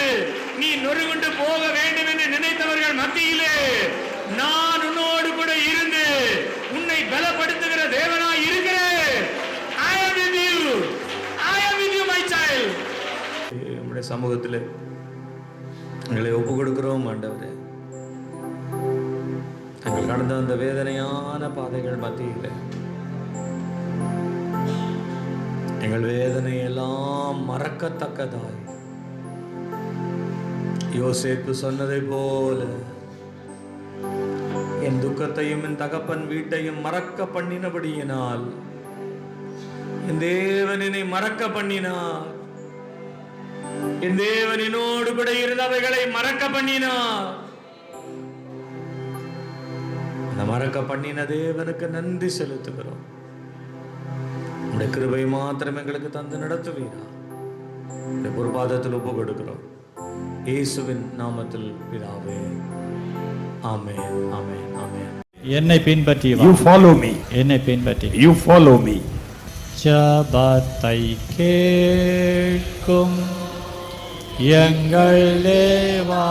நீ நொறுங்குண்டு போக வேண்டும் என்று நினைத்தவர்கள் மத்தியிலே நான் உன்னோடு கூட இருந்து உன்னை பலப்படுத்துகிற தேவனாய் இருக்கிறேன். I am with you, I am with you my child. உடைய சமூகத்தில் எங்களை ஒப்பு கொடுக்கிறோம் ஆண்டவரே. நாங்கள் கடந்த அந்த வேதனையான பாதைகள் மத்தியில் எங்கள் வேதனையெல்லாம் மறக்கத்தக்கதாய் யோசேப்பு சொன்னதை போல என் துக்கத்தையும் என் தகப்பன் வீட்டையும் மறக்க பண்ணினபடியினால் என் தேவனை மறக்க பண்ணினார். என் தேவனோடு கூட இருந்தவைகளை மறக்க பண்ணினார். அந்த மறக்க பண்ணின தேவனுக்கு நன்றி செலுத்துகிறோம். உடைய கிருபை மாத்திரம் எங்களுக்கு தந்து நடத்துவீரா. ஒரு பாதத்தில் ஒப்பு கொடுக்கிறோம். இயேசுவின் நாமத்தில் பிதாவே. ஆமென், ஆமென், ஆமென். என்னை பின்பற்றி வா. You follow me. என்னை பின்பற்றி You follow me. ஜபத்தை கேட்கும் எங்கள் தேவா.